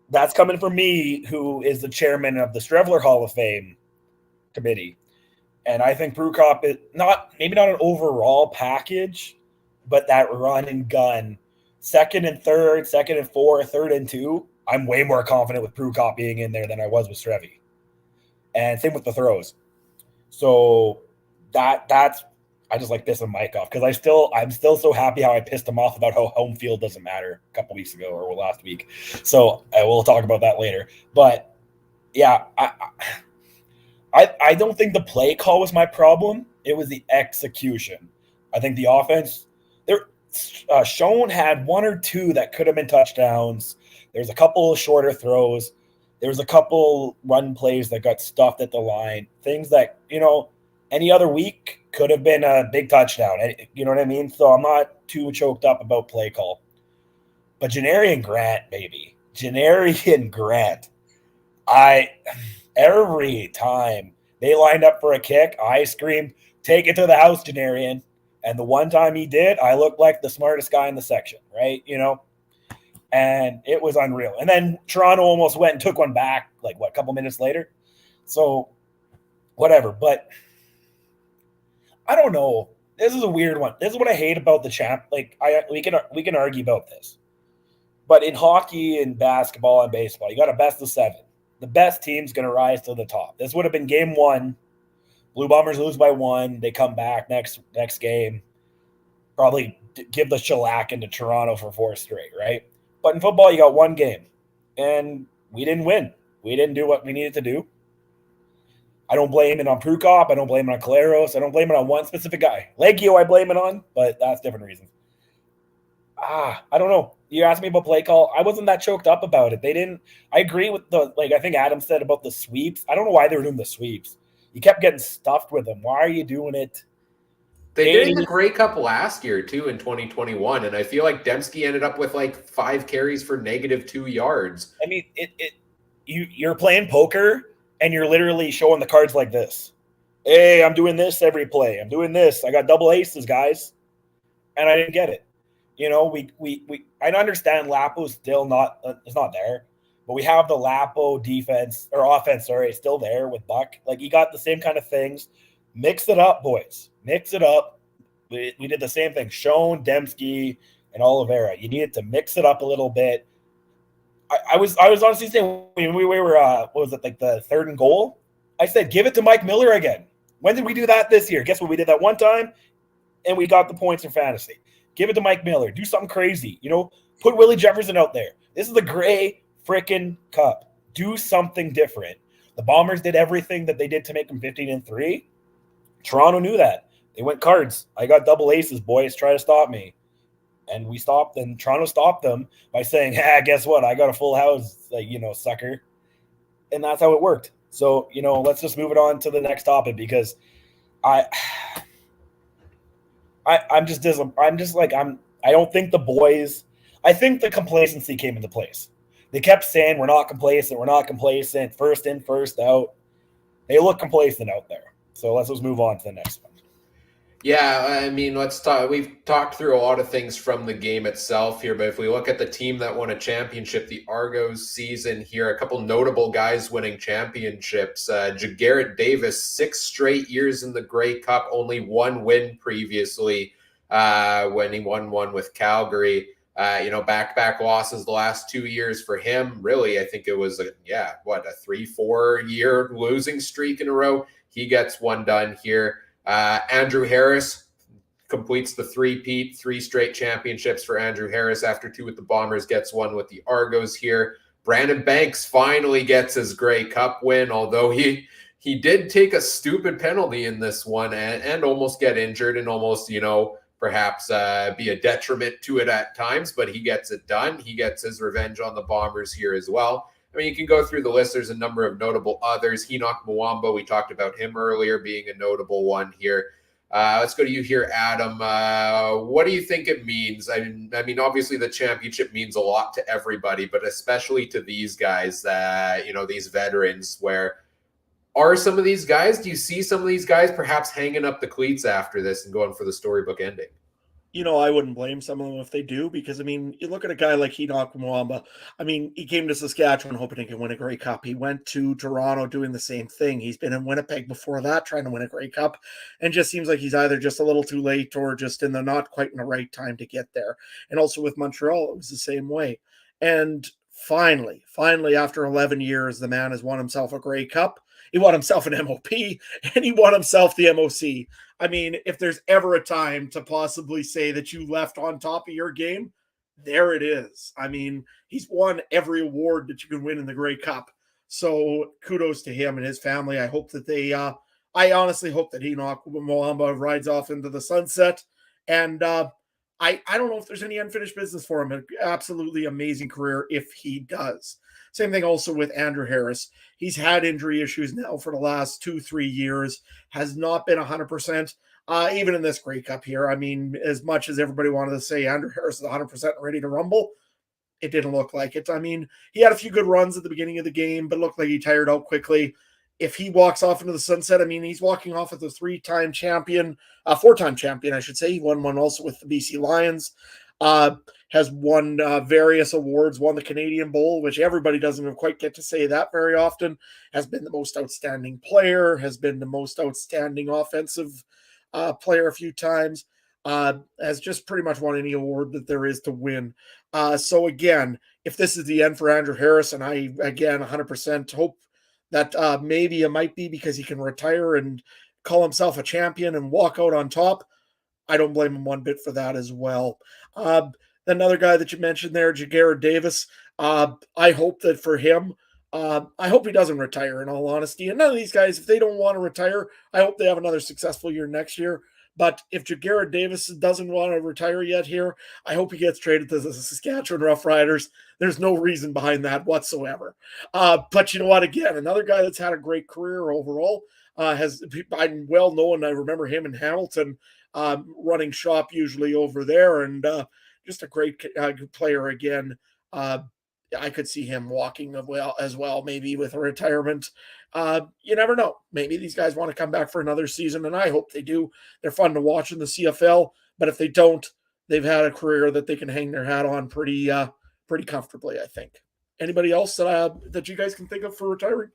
that's coming from me, who is the chairman of the Streveler Hall of Fame committee. And I think Prukop is maybe not an overall package, but that run and gun, second and third, second and four, third and two, I'm way more confident with Prukop being in there than I was with Strevy. And same with the throws. So that's I just like pissing Mike off because I'm still so happy how I pissed him off about how home field doesn't matter a couple weeks ago or last week. So I will talk about that later. But yeah, I don't think the play call was my problem. It was the execution. I think the offense there. Schoen had one or two that could have been touchdowns. There's a couple of shorter throws. There was a couple run plays that got stuffed at the line. Things that, any other week could have been a big touchdown. You know what I mean? So I'm not too choked up about play call. But Janarian Grant, baby. Janarian Grant. Every time they lined up for a kick, I screamed, "Take it to the house, Janarian." And the one time he did, I looked like the smartest guy in the section, right? And it was unreal. And then Toronto almost went and took one back, a couple minutes later. So whatever. But I don't know. This is a weird one. This is what I hate about the champ. We can argue about this. But in hockey and basketball and baseball, you got a best of 7. The best team's going to rise to the top. This would have been game 1. Blue Bombers lose by 1. They come back next game. Probably give the shellac into Toronto for 4 straight, right? But in football, you got 1 game. And we didn't win. We didn't do what we needed to do. I don't blame it on Prukop. I don't blame it on Caleros. I don't blame it on one specific guy. Leggio I blame it on, but that's different reasons. I don't know. You asked me about play call. I wasn't that choked up about it. I agree with I think Adam said about the sweeps. I don't know why they were doing the sweeps. You kept getting stuffed with them. Why are you doing it? They did in the Grey Cup last year, too, in 2021. And I feel like Dembski ended up with 5 carries for -2 yards. I mean, you're playing poker and you're literally showing the cards like this. Hey, I'm doing this every play. I'm doing this. I got double aces, guys. And I didn't get it. I understand Lapo's still not it's not there, but we have the Lapo defense or offense, still there with Buck. You got the same kind of things. Mix it up, boys. Mix it up. We did the same thing. Schoen, Dembski, and Oliveira. You needed to mix it up a little bit. I was honestly saying when we were what was it, the 3rd and goal? I said, give it to Mike Miller again. When did we do that this year? Guess what? We did that one time, and we got the points in fantasy. Give it to Mike Miller. Do something crazy. Put Willie Jefferson out there. This is the Grey frickin' Cup. Do something different. The Bombers did everything that they did to make them 15-3. Toronto knew that. They went cards. I got double aces, boys. Try to stop me. And we stopped, and Toronto stopped them by saying, guess what? I got a full house, sucker. And that's how it worked. So, let's just move it on to the next topic because I don't think the boys, I think the complacency came into place. They kept saying, we're not complacent, first in, first out. They look complacent out there. So let's just move on to the next one. Yeah, I mean, let's talk. We've talked through a lot of things from the game itself here, but if we look at the team that won a championship, the Argos season here, a couple notable guys winning championships. Garrett Davis, 6 straight years in the Grey Cup, only 1 win previously when he won one with Calgary. Back-to-back losses the last 2 years for him. Really, I think it was a 3-4 year losing streak in a row. He gets one done here. Andrew Harris completes the three-peat, 3 straight championships for Andrew Harris after 2 with the Bombers, gets 1 with the Argos here. Brandon Banks finally gets his Grey Cup win, although he did take a stupid penalty in this one and almost get injured and almost, perhaps be a detriment to it at times, but he gets it done. He gets his revenge on the Bombers here as well. I mean, you can go through the list. There's a number of notable others. Enoch Mwamba, we talked about him earlier being a notable one here. Let's go to you here, Adam. What do you think it means? I mean, obviously the championship means a lot to everybody, but especially to these guys, these veterans, where are some of these guys, do you see some of these guys perhaps hanging up the cleats after this and going for the storybook ending? I wouldn't blame some of them if they do, because, I mean, you look at a guy like Enoch Mwamba. I mean, he came to Saskatchewan hoping he could win a Grey Cup. He went to Toronto doing the same thing. He's been in Winnipeg before that trying to win a Grey Cup, and just seems like he's either just a little too late or just in the not quite in the right time to get there. And also with Montreal, it was the same way. And finally, after 11 years, the man has won himself a Grey Cup. He won himself an MOP, and he won himself the MOC. I mean, if there's ever a time to possibly say that you left on top of your game, there it is. I mean, he's won every award that you can win in the Grey Cup. So kudos to him and his family. I hope that I honestly hope that Enoch Mwamba rides off into the sunset. And I don't know if there's any unfinished business for him. An absolutely amazing career if he does. Same thing also with Andrew Harris. He's had injury issues now for the last 2-3 years, has not been 100%, even in this Grey Cup here. I mean, as much as everybody wanted to say Andrew Harris is 100% ready to rumble, it didn't look like it. I mean, he had a few good runs at the beginning of the game, but looked like he tired out quickly. If he walks off into the sunset, I mean, he's walking off as a four-time champion, I should say. He won one also with the BC Lions. Has won various awards, won the Canadian Bowl, which everybody doesn't quite get to say that very often, has been the most outstanding player, has been the most outstanding offensive player a few times, has just pretty much won any award that there is to win. So again, if this is the end for Andrew Harris, and I, again, 100% hope that maybe it might be because he can retire and call himself a champion and walk out on top, I don't blame him one bit for that as well. Another guy that you mentioned there, Jagarrett Davis, I hope that for him, I hope he doesn't retire, in all honesty. And none of these guys, if they don't want to retire, I hope they have another successful year next year. But if Jagarrett Davis doesn't want to retire yet here, I hope he gets traded to the Saskatchewan Roughriders. There's no reason behind that whatsoever. But you know what? Again, another guy that's had a great career overall, I'm well known. I remember him in Hamilton running shop usually over there, and just a great player again. I could see him walking as well, maybe with a retirement. You never know. Maybe these guys want to come back for another season, and I hope they do. They're fun to watch in the CFL, but if they don't, they've had a career that they can hang their hat on pretty comfortably, I think. Anybody else that you guys can think of for retiring?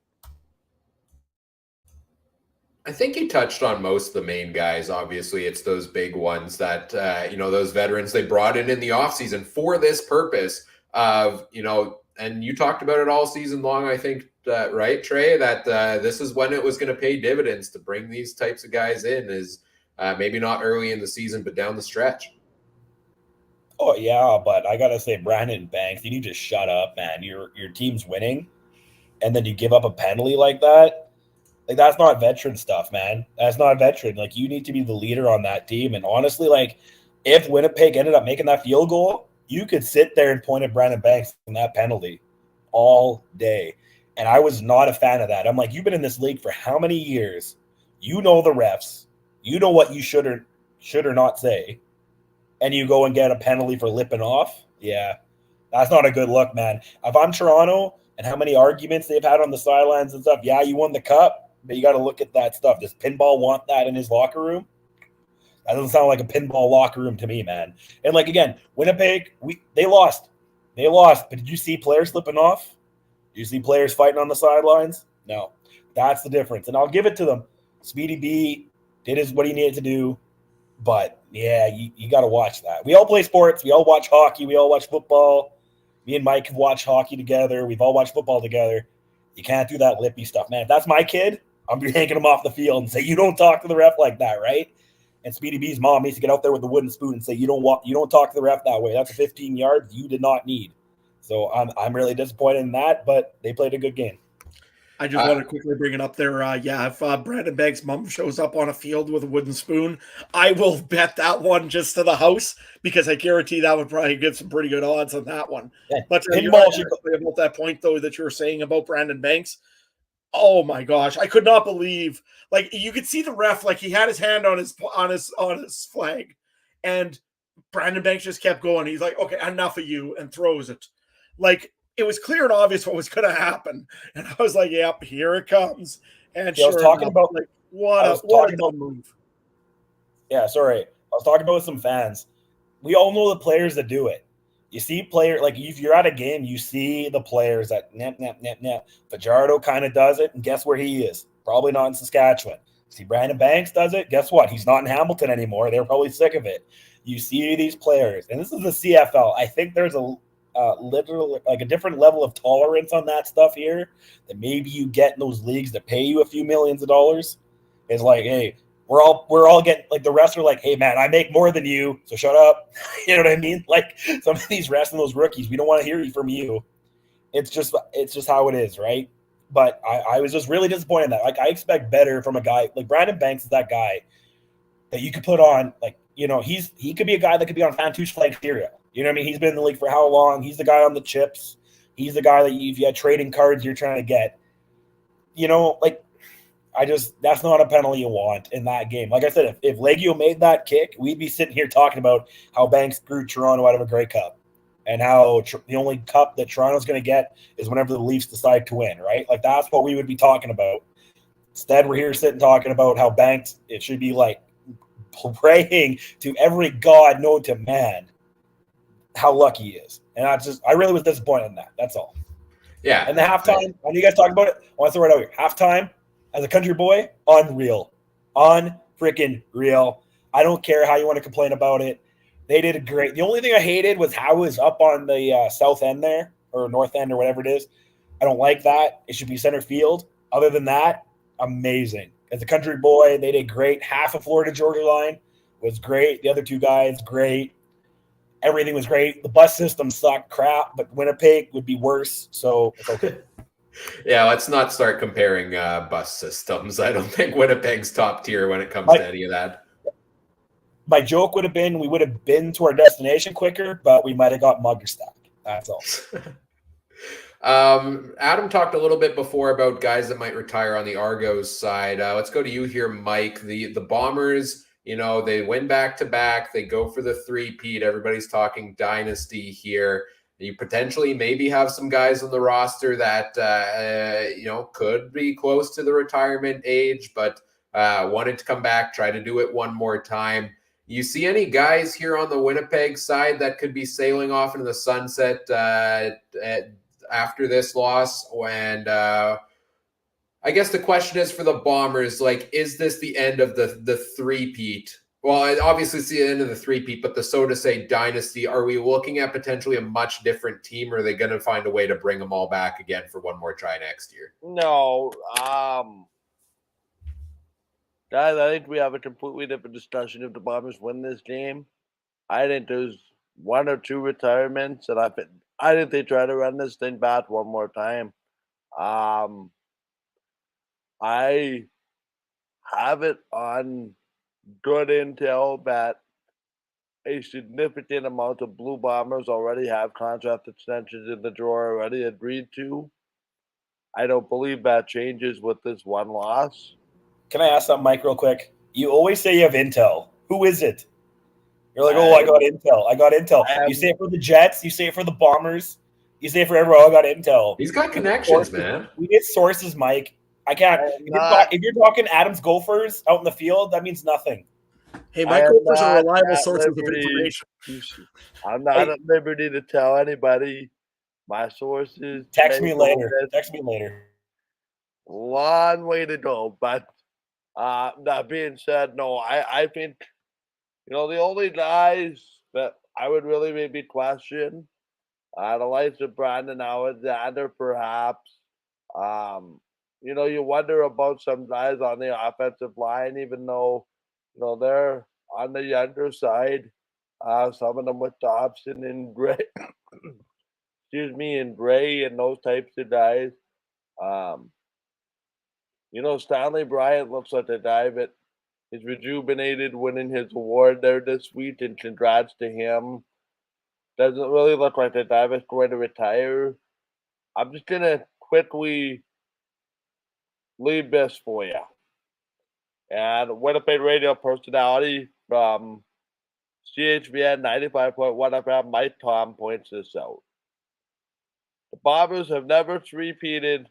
I think you touched on most of the main guys. Obviously, it's those big ones that, those veterans they brought in the offseason for this purpose of, and you talked about it all season long, I think, right, Trey, that this is when it was going to pay dividends to bring these types of guys in, is maybe not early in the season, but down the stretch. Oh, yeah, but I got to say, Brandon Banks, you need to shut up, man. Your team's winning, and then you give up a penalty like that. Like, that's not veteran stuff, man. That's not veteran. Like, you need to be the leader on that team. And honestly, like, if Winnipeg ended up making that field goal, you could sit there and point at Brandon Banks on that penalty all day. And I was not a fan of that. I'm like, you've been in this league for how many years? You know the refs. You know what you should or not say. And you go and get a penalty for lipping off? Yeah, that's not a good look, man. If I'm Toronto and how many arguments they've had on the sidelines and stuff, yeah, you won the cup. But you got to look at that stuff. Does Pinball want that in his locker room? That doesn't sound like a Pinball locker room to me, man. And, like, again, Winnipeg, they lost. They lost. But did you see players slipping off? Did you see players fighting on the sidelines? No. That's the difference. And I'll give it to them. Speedy B did what he needed to do. But, yeah, you got to watch that. We all play sports. We all watch hockey. We all watch football. Me and Mike have watched hockey together. We've all watched football together. You can't do that lippy stuff, man. If that's my kid, I'm yanking him off the field and say, you don't talk to the ref like that, right? And Speedy B's mom needs to get out there with the wooden spoon and say, you don't talk to the ref that way. That's a 15 yards you did not need. So I'm really disappointed in that, but they played a good game. I just want to quickly bring it up there. If Brandon Banks' mom shows up on a field with a wooden spoon, I will bet that one just to the house, because I guarantee that would probably give some pretty good odds on that one. Yeah. But you're right about that point, though, that you were saying about Brandon Banks. Oh my gosh, I could not believe, like, you could see the ref, like, he had his hand on his flag, and Brandon Banks just kept going. He's like, okay, enough of you, and throws it. Like, it was clear and obvious what was going to happen. And I was like, yep, here it comes. And I was talking about, like, what a move. Yeah, sorry. I was talking about with some fans. we all know the players that do it. You see like if you're at a game, you see the players that nap. Fajardo kind of does it, and guess where he is? Probably not in Saskatchewan. See Brandon Banks does it. Guess what? He's not in Hamilton anymore. They're probably sick of it. You see these players, and this is the CFL. I think there's a literally like a different level of tolerance on that stuff here that maybe you get in those leagues that pay you a few millions of dollars. It's like, hey, we're all getting like the refs are like, hey man, I make more than you, so shut up. You know what I mean? Like some of these refs and those rookies, we don't want to hear from you. It's just how it is, right? But I was just really disappointed in that. Like I expect better from a guy like Brandon Banks is that guy that you could put on, like, you know, he could be a guy that could be on Fantu's flag stereo. You know what I mean? He's been in the league for how long? He's the guy on the chips. He's the guy that if you had trading cards you're trying to get. You know, like that's not a penalty you want in that game. Like I said, if Legio made that kick, we'd be sitting here talking about how Banks screwed Toronto out of a Grey Cup and how the only cup that Toronto's going to get is whenever the Leafs decide to win, right? Like that's what we would be talking about. Instead, we're here sitting talking about how Banks, it should be like praying to every god known to man how lucky he is. And I really was disappointed in that. That's all. Yeah. And the halftime, when you guys talk about it, I want to throw it out here. Halftime, as a country boy, unreal. Freaking real. I don't care how you want to complain about it. They did great. The only thing I hated was how it was up on the south end there, or north end, or whatever it is. I don't like that. It should be center field. Other than that, amazing. As a country boy, they did great. Half of Florida Georgia line was great. The other two guys, great. Everything was great. The bus system sucked crap, but Winnipeg would be worse, so it's okay. Yeah, let's not start comparing bus systems. I don't think Winnipeg's top tier when it comes to any of that. My joke would have been we would have been to our destination quicker, but we might have got mugged or stuck. That's all. Adam talked a little bit before about guys that might retire on the Argos side. Let's go to you here, Mike. The Bombers, you know, they win back-to-back. They go for the three-peat. Everybody's talking dynasty here. You potentially maybe have some guys on the roster that, you know, could be close to the retirement age, but wanted to come back, try to do it one more time. You see any guys here on the Winnipeg side that could be sailing off into the sunset after this loss? And I guess the question is for the Bombers, like, is this the end of the three-peat? Well, obviously it's the end of the three-peat, but the so to say dynasty, are we looking at potentially a much different team, or are they going to find a way to bring them all back again for one more try next year? No. Guys, I think we have a completely different discussion if the Bombers win this game. I think there's one or two retirements, and I think they try to run this thing back one more time. I have it on good intel that a significant amount of Blue Bombers already have contract extensions in the drawer already agreed to. I don't believe that changes with this one loss. Can I ask something, Mike, real quick? You always say you have intel. Who is it? You're like, I got intel. I got intel. You say it for the Jets. You say it for the Bombers. You say it for everyone. I got intel. He's got connections, man. We get sources, Mike. I can't. If you're talking Adams Gophers out in the field, that means nothing. Hey, my Gophers are reliable sources of information. I'm not at liberty to tell anybody my sources. Text me later. Long way to go. But that being said, no, I think, you know, the only guys that I would really maybe question, the likes of Brandon Alexander, perhaps. You know, you wonder about some guys on the offensive line, even though, you know, they're on the younger side. Some of them with Dobson and Gray, and Gray and those types of guys. You know, Stanley Bryant looks like a guy that is rejuvenated, winning his award there this week, and congrats to him. Doesn't really look like a guy that's going to retire. I'm just going to quickly leave this for you. And Winnipeg radio personality from CHBN 95.1 FM, Mike Tom, points this out. The Bombers have never three-peated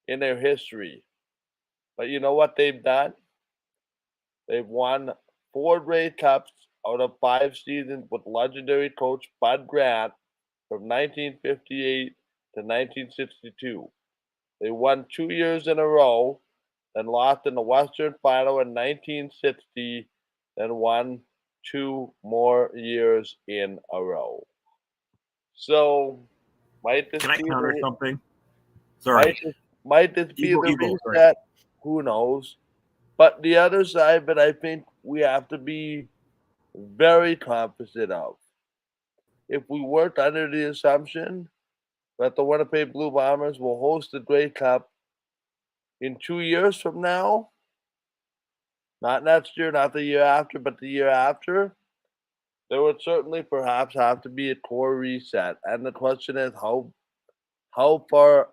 in their history. But you know what they've done? They've won 4 Grey Cups out of 5 seasons with legendary coach Bud Grant from 1958 to 1962. They won 2 years in a row, then lost in the Western Final in 1960, then won 2 more years in a row. So, might this Can I be counter the something? might Sorry. this, might this be You the go. Sorry. reset? Who knows? But the other side, but I think we have to be very cognizant of. If we worked under the assumption that the Winnipeg Blue Bombers will host the Grey Cup in 2 years from now, not next year, not the year after, but the year after, there would certainly perhaps have to be a core reset. And the question is how far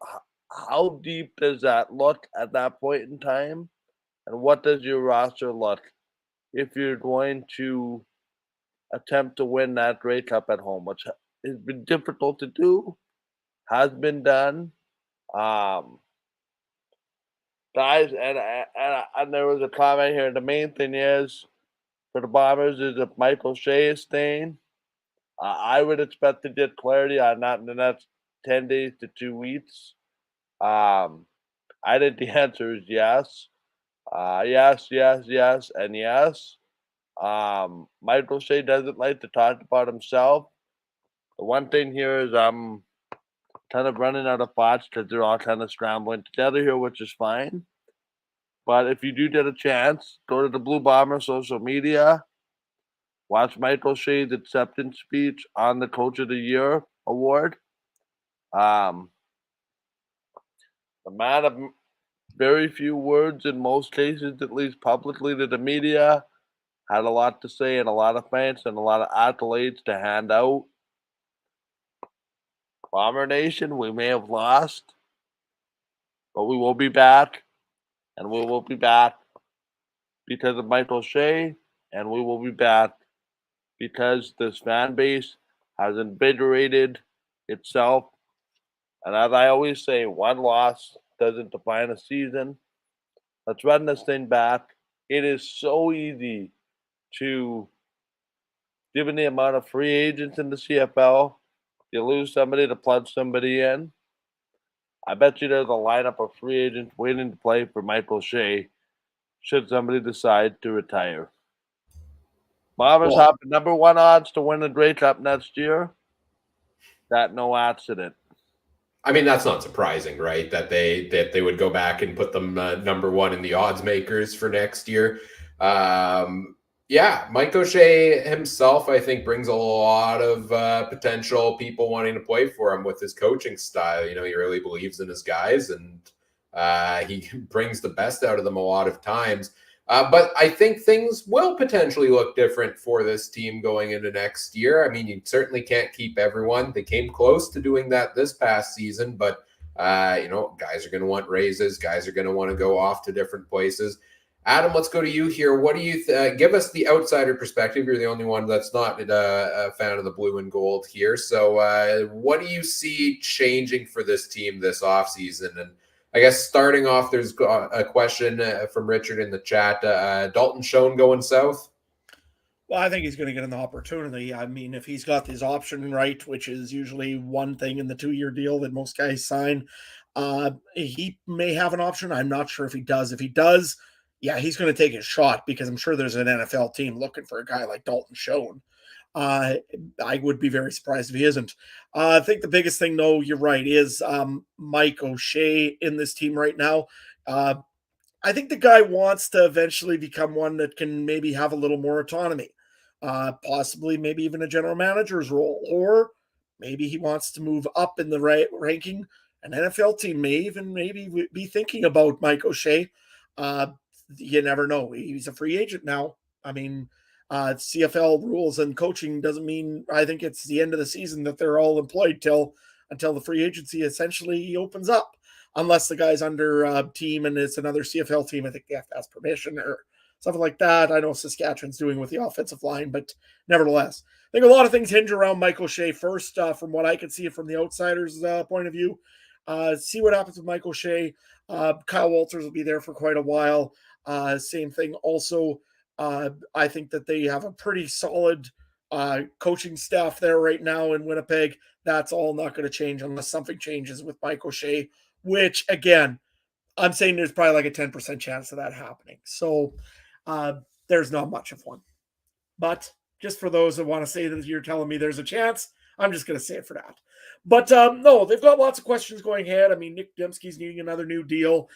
how deep does that look at that point in time? And what does your roster look if you're going to attempt to win that Grey Cup at home, which has been difficult to do, has been done. Um, Guys, and there was a comment here. The main thing is for the Bombers is if Michael Shea is staying, I would expect to get clarity on that in the next 10 days to 2 weeks. Um, I think the answer is yes. Yes, yes, yes, and yes. Michael Shea doesn't like to talk about himself. The one thing here is I'm kind of running out of thoughts because they're all kind of scrambling together here, which is fine. But if you do get a chance, go to the Blue Bomber social media, watch Michael Shea's acceptance speech on the Coach of the Year award. Um, a man of very few words in most cases, at least publicly to the media, had a lot to say and a lot of thanks and a lot of accolades to hand out. Bomber Nation, we may have lost, but we will be back, and we will be back because of Michael Shea, and we will be back because this fan base has invigorated itself. And as I always say, one loss doesn't define a season. Let's run this thing back. It is so easy to, given the amount of free agents in the CFL, you lose somebody to plug somebody in. I bet you there's a lineup of free agents waiting to play for Michael Shea should somebody decide to retire. Bombers have the number 1 odds to win the Grey Cup next year. That no accident. I mean, that's not surprising, right? That they would go back and put them number 1 in the odds makers for next year. Yeah, Mike O'Shea himself, I think, brings a lot of potential people wanting to play for him with his coaching style. You know, he really believes in his guys, and he brings the best out of them a lot of times. But I think things will potentially look different for this team going into next year. I mean, you certainly can't keep everyone. They came close to doing that this past season, but, you know, guys are going to want raises. Guys are going to want to go off to different places. Adam, let's go to you here. What do you give us the outsider perspective? You're the only one that's not a fan of the blue and gold here. So what do you see changing for this team this offseason? And I guess starting off, there's a question from Richard in the chat. Dalton Schoen going south? Well, I think he's going to get an opportunity. I mean, if he's got his option right, which is usually one thing in the 2-year deal that most guys sign, he may have an option. I'm not sure if he does. If he does, yeah, he's going to take his shot because I'm sure there's an NFL team looking for a guy like Dalton Schoen. I would be very surprised if he isn't. I think the biggest thing, though, you're right, is Mike O'Shea in this team right now. I think the guy wants to eventually become one that can maybe have a little more autonomy, possibly maybe even a general manager's role, or maybe he wants to move up in the ranking. An NFL team may even maybe be thinking about Mike O'Shea. You never know. He's a free agent now. I mean, CFL rules and coaching doesn't mean I think it's the end of the season that they're all employed until the free agency essentially opens up, unless the guy's under a team and it's another CFL team. I think they have to ask permission or something like that. I know Saskatchewan's doing with the offensive line, but nevertheless, I think a lot of things hinge around Michael Shea first, from what I can see from the outsider's point of view. See what happens with Michael Shea. Kyle Walters will be there for quite a while. Same thing also I think that they have a pretty solid coaching staff there right now in Winnipeg. That's all not going to change unless something changes with Mike O'Shea, which, again, I'm saying there's probably like a 10% chance of that happening. So there's not much of one. But just for those that want to say that you're telling me there's a chance, I'm just going to say it for that. But no, they've got lots of questions going ahead. I mean, Nick Dembski's needing another new deal.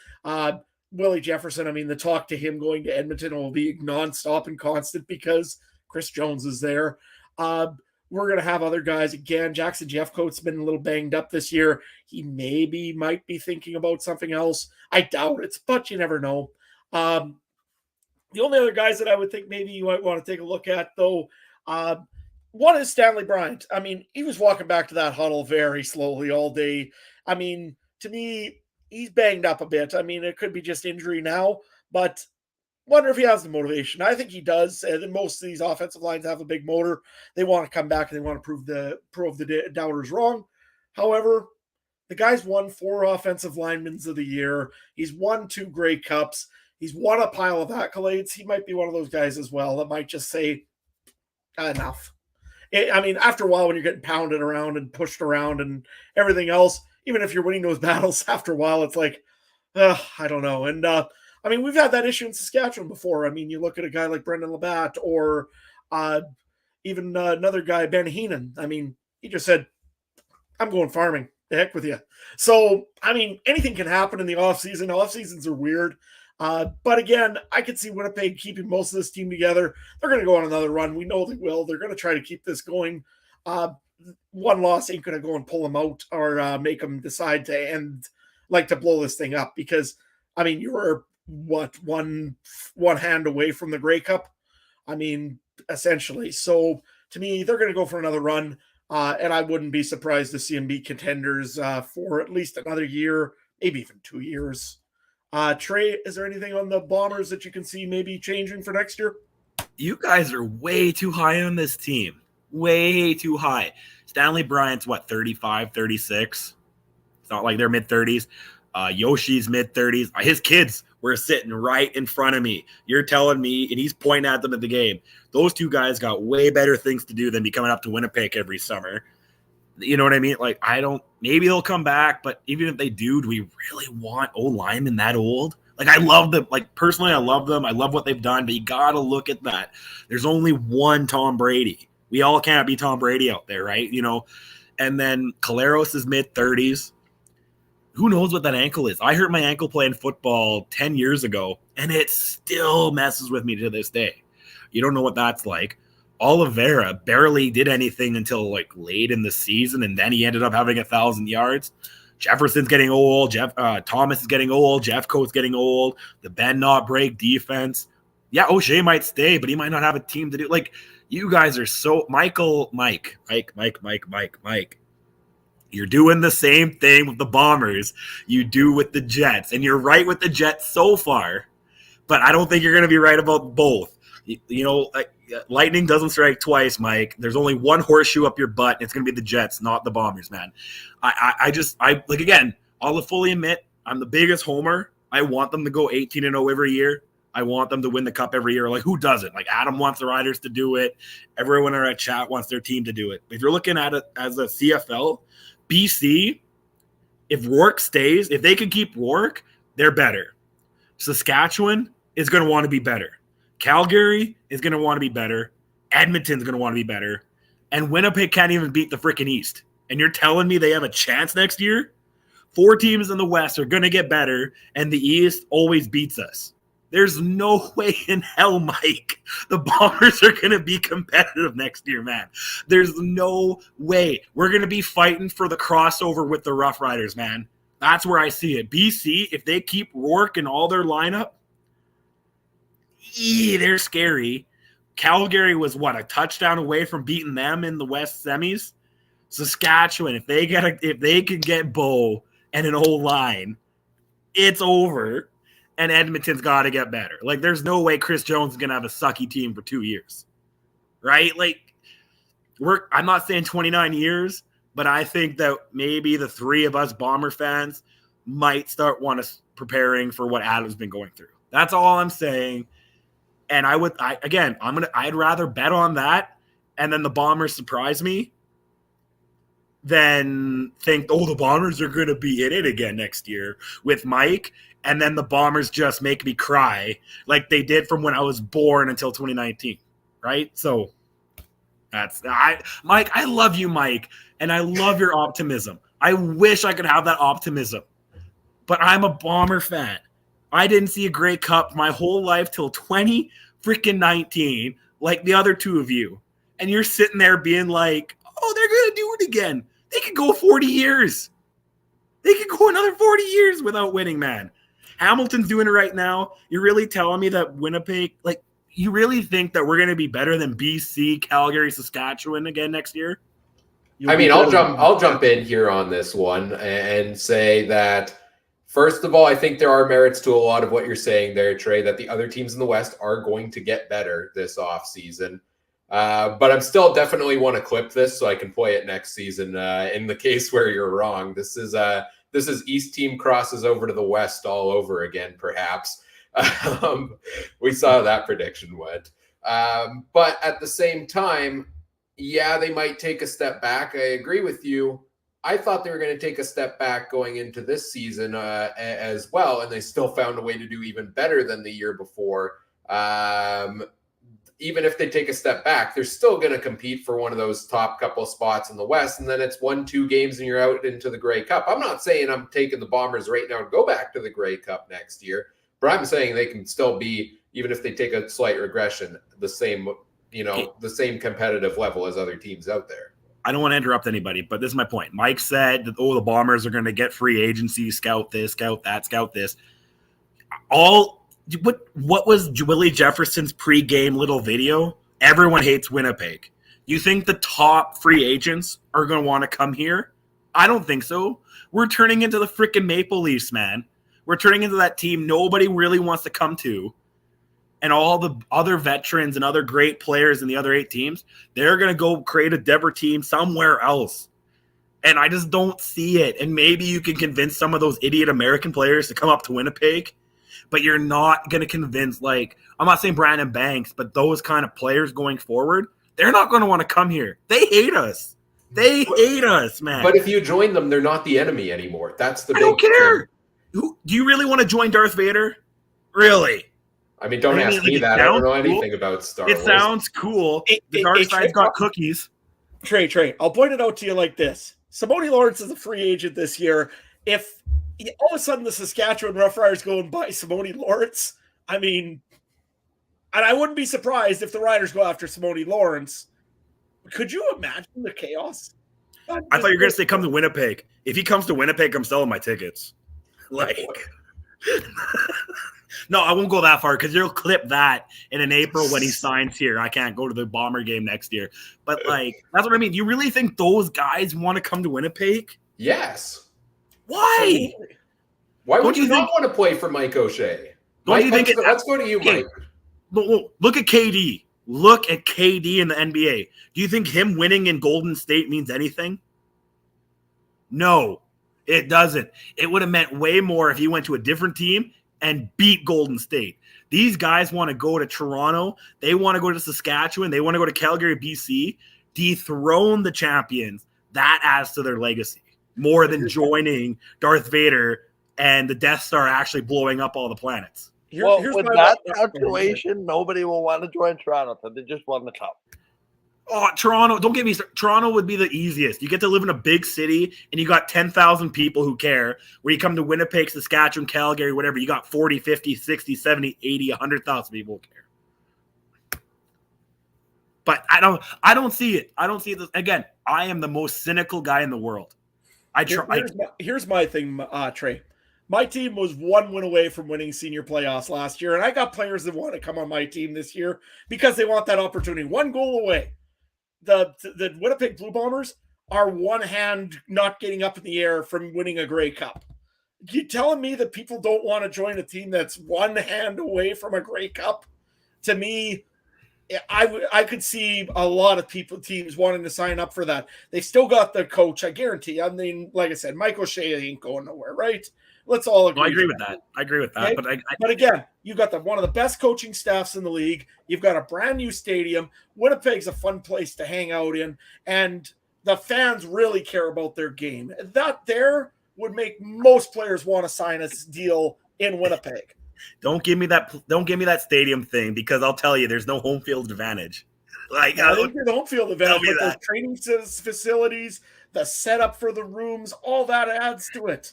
Willie Jefferson, I mean, the talk to him going to Edmonton will be nonstop and constant because Chris Jones is there. We're going to have other guys. Again, Jackson Jeffcoat's been a little banged up this year. He might be thinking about something else. I doubt it, but you never know. The only other guys that I would think maybe you might want to take a look at, though, one is Stanley Bryant. I mean, he was walking back to that huddle very slowly all day. I mean, to me, he's banged up a bit. I mean, it could be just injury now, but wonder if he has the motivation. I think he does. And most of these offensive lines have a big motor. They want to come back and they want to prove the doubters wrong. However, the guy's won 4 offensive linemen of the year. He's won 2 Grey Cups. He's won a pile of accolades. He might be one of those guys as well that might just say, enough. I mean, after a while, when you're getting pounded around and pushed around and everything else, even if you're winning those battles, after a while, it's like, I don't know. And I mean, we've had that issue in Saskatchewan before. I mean, you look at a guy like Brendan Labatt or even another guy, Ben Heenan. I mean, he just said, I'm going farming. The heck with you. So, I mean, anything can happen in the offseason. Off-seasons are weird. But again, I could see Winnipeg keeping most of this team together. They're going to go on another run. We know they will. They're going to try to keep this going. One loss ain't going to go and pull them out or make them decide to blow this thing up because, I mean, you were one hand away from the Grey Cup. I mean, essentially. So to me, they're going to go for another run. And I wouldn't be surprised to see them be contenders for at least another year, maybe even 2 years. Trey, is there anything on the Bombers that you can see maybe changing for next year? You guys are way too high on this team. Way too high. Stanley Bryant's, 35, 36? It's not like they're mid-30s. Yoshi's mid-30s. His kids were sitting right in front of me. You're telling me, and he's pointing at them at the game. Those 2 guys got way better things to do than be coming up to Winnipeg every summer. You know what I mean? Like, maybe they'll come back, but even if they do we really want O-linemen that old? Like, I love them. Like, personally, I love them. I love what they've done, but you got to look at that. There's only one Tom Brady. We all can't be Tom Brady out there, right? You know, and then Caleros is mid-30s. Who knows what that ankle is? I hurt my ankle playing football 10 years ago, and it still messes with me to this day. You don't know what that's like. Oliveira barely did anything until like late in the season, and then he ended up having 1,000 yards. Jefferson's getting old. Thomas is getting old. Jeffcoat's getting old. The bend not break defense. Yeah, O'Shea might stay, but he might not have a team to do. Like, you guys are so Mike. You're doing the same thing with the Bombers you do with the Jets, and you're right with the Jets so far, but I don't think you're going to be right about both. You know, lightning doesn't strike twice, Mike. There's only one horseshoe up your butt. And it's going to be the Jets, not the Bombers, man. Again, I'll fully admit I'm the biggest homer. I want them to go 18-0 every year. I want them to win the cup every year. Like, who doesn't? Like, Adam wants the Riders to do it. Everyone in our chat wants their team to do it. If you're looking at it as a CFL, BC, if Rourke stays, if they can keep Rourke, they're better. Saskatchewan is going to want to be better. Calgary is going to want to be better. Edmonton's going to want to be better. And Winnipeg can't even beat the freaking East. And you're telling me they have a chance next year? 4 teams in the West are going to get better, and the East always beats us. There's no way in hell, Mike, the Bombers are going to be competitive next year, man. There's no way. We're going to be fighting for the crossover with the Rough Riders, man. That's where I see it. BC, if they keep Rourke in all their lineup, they're scary. Calgary was, a touchdown away from beating them in the West semis? Saskatchewan, if they can get Bo and an O-line, it's over. And Edmonton's got to get better. Like, there's no way Chris Jones is going to have a sucky team for 2 years. Right? Like, I'm not saying 29 years, but I think that maybe the 3 of us Bomber fans might start preparing for what Adam's been going through. That's all I'm saying. And I'd rather bet on that and then the Bombers surprise me than think, oh, the Bombers are going to be in it again next year with Mike, and then the Bombers just make me cry like they did from when I was born until 2019, right? So Mike, I love you, Mike, and I love your optimism. I wish I could have that optimism, but I'm a Bomber fan. I didn't see a Grey Cup my whole life till 2019, like the other two of you. And you're sitting there being like, oh, they're going to do it again. They could go 40 years. They could go another 40 years without winning, man. Hamilton's doing it right now. You're really telling me that Winnipeg, like, you really think that we're going to be better than BC, Calgary, Saskatchewan again next year? I'll jump in here on this one and say that, first of all, I think there are merits to a lot of what you're saying there, Trey, that the other teams in the West are going to get better this offseason. But I'm still definitely want to clip this so I can play it next season in the case where you're wrong. This is East team crosses over to the West all over again, perhaps. We saw how that prediction went. But at the same time, yeah, they might take a step back. I agree with you. I thought they were going to take a step back going into this season as well, and they still found a way to do even better than the year before. Even if they take a step back, they're still going to compete for one of those top couple spots in the West, and then it's 1-2 games and you're out into the Grey Cup. I'm not saying I'm taking the Bombers right now to go back to the Grey Cup next year, but I'm saying they can still be, even if they take a slight regression, the same competitive level as other teams out there. I don't want to interrupt anybody, but this is my point. Mike said that, the Bombers are going to get free agency, scout this, scout that, scout this. What was Willie Jefferson's pregame little video? Everyone hates Winnipeg. You think the top free agents are going to want to come here? I don't think so. We're turning into the freaking Maple Leafs, man. We're turning into that team nobody really wants to come to. And all the other veterans and other great players in the other 8 teams, they're going to go create a Denver team somewhere else. And I just don't see it. And maybe you can convince some of those idiot American players to come up to Winnipeg, but you're not going to convince, like, I'm not saying Brandon Banks, but those kind of players going forward, they're not going to want to come here. They hate us. They hate us, man. But if you join them, they're not the enemy anymore. That's the big I don't care. thing. Do you really want to join Darth Vader? Really? I mean, don't ask me that. I don't know anything about Star Wars. It sounds cool. The dark side's got cookies. Trey, I'll point it out to you like this. Simone Lawrence is a free agent this year. If all of a sudden the Saskatchewan Roughriders go and buy Simone Lawrence, I mean, and I wouldn't be surprised if the Riders go after Simone Lawrence. Could you imagine the chaos? I thought you were going to say come to Winnipeg. If he comes to Winnipeg, I'm selling my tickets. Like, no, I won't go that far because you'll clip that in April when he signs here. I can't go to the Bomber game next year. But, like, that's what I mean. You really think those guys want to come to Winnipeg? Yes. Why? Why would you not want to play for Mike O'Shea? Don't you think let's go to you, Mike. Look at KD. Look at KD in the NBA. Do you think him winning in Golden State means anything? No, it doesn't. It would have meant way more if he went to a different team and beat Golden State. These guys want to go to Toronto. They want to go to Saskatchewan. They want to go to Calgary, BC, dethrone the champions. That adds to their legacy more than joining Darth Vader and the Death Star actually blowing up all the planets. Here's with that calculation, nobody will want to join Toronto because they just won the cup. Oh, Toronto, don't get me started. Toronto would be the easiest. You get to live in a big city and you got 10,000 people who care. Where you come to Winnipeg, Saskatchewan, Calgary, whatever, you got 40, 50, 60, 70, 80, 100,000 people who care. But I don't see it. I don't see it. Again, I am the most cynical guy in the world. Here's my thing, Trey. My team was 1 win away from winning senior playoffs last year, and I got players that want to come on my team this year because they want that opportunity. 1 goal away. The Winnipeg Blue Bombers are one hand not getting up in the air from winning a Grey Cup. You telling me that people don't want to join a team that's one hand away from a Grey Cup? To me, I could see a lot of teams wanting to sign up for that. They still got the coach, I guarantee. I mean, like I said, Mike O'Shea ain't going nowhere, right? Let's all agree. I agree with that. Okay? But again, you got one of the best coaching staffs in the league. You've got a brand new stadium. Winnipeg's a fun place to hang out in, and the fans really care about their game. That there would make most players want to sign a deal in Winnipeg. Don't give me that stadium thing, because I'll tell you, there's no home field advantage. Like, I think the home field advantage, but those that. training facilities, the setup for the rooms, all that adds to it.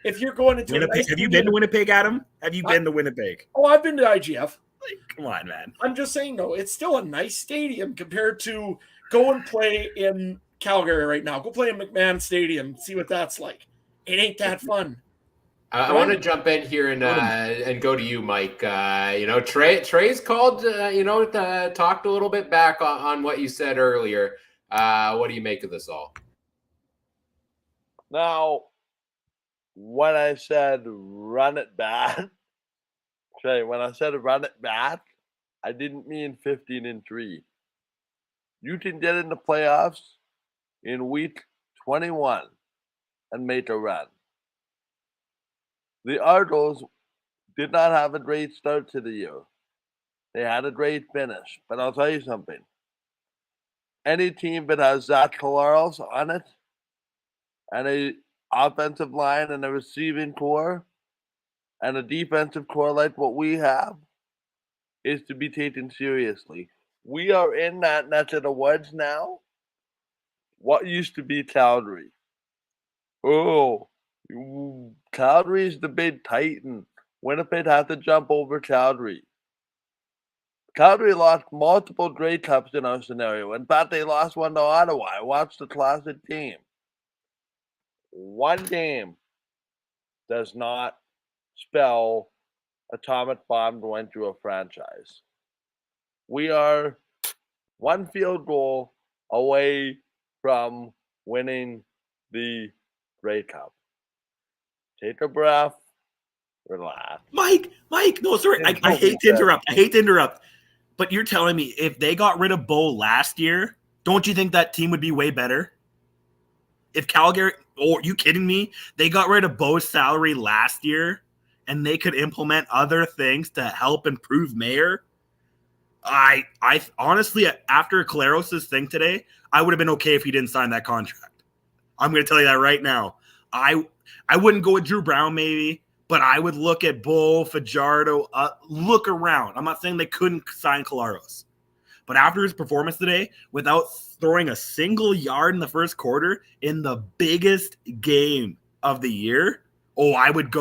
If you're going into Winnipeg, have you been to Winnipeg, Adam? Have you been to Winnipeg? Oh, I've been to IGF. Like, come on, man. I'm just saying, though, it's still a nice stadium compared to go and play in Calgary right now. Go play in McMahon Stadium. See what that's like. It ain't that fun. I want to jump in here and go to you, Mike. Trey's called, talked a little bit back on what you said earlier. What do you make of this all? Now, when I said run it back, Trey, when I said run it back, I didn't mean 15-3. You can get in the playoffs in week 21 and make a run. The Argos did not have a great start to the year. They had a great finish. But I'll tell you something. Any team that has Zach Collaros on it and a offensive line and a receiving core and a defensive core like what we have is to be taken seriously. We are in that neck of the woods now. What used to be Calgary? Oh, Calgary's the big Titan. Winnipeg had to jump over Calgary. Calgary lost multiple Grey Cups in our scenario. In fact, they lost one to Ottawa. I watched the classic game. One game does not spell atomic bomb going through a franchise. We are one field goal away from winning the Grey Cup. Take a breath. Relax. Mike, no, sorry. I hate to interrupt. But you're telling me if they got rid of Bo last year, don't you think that team would be way better? If Calgary, are you kidding me? They got rid of Bo's salary last year and they could implement other things to help improve Mayer. I honestly, after Collaros' thing today, I would have been okay if he didn't sign that contract. I'm going to tell you that right now. I wouldn't go with Drew Brown maybe, but I would look at Bo, Fajardo, look around. I'm not saying they couldn't sign Collaros. But after his performance today, without throwing a single yard in the first quarter in the biggest game of the year, I would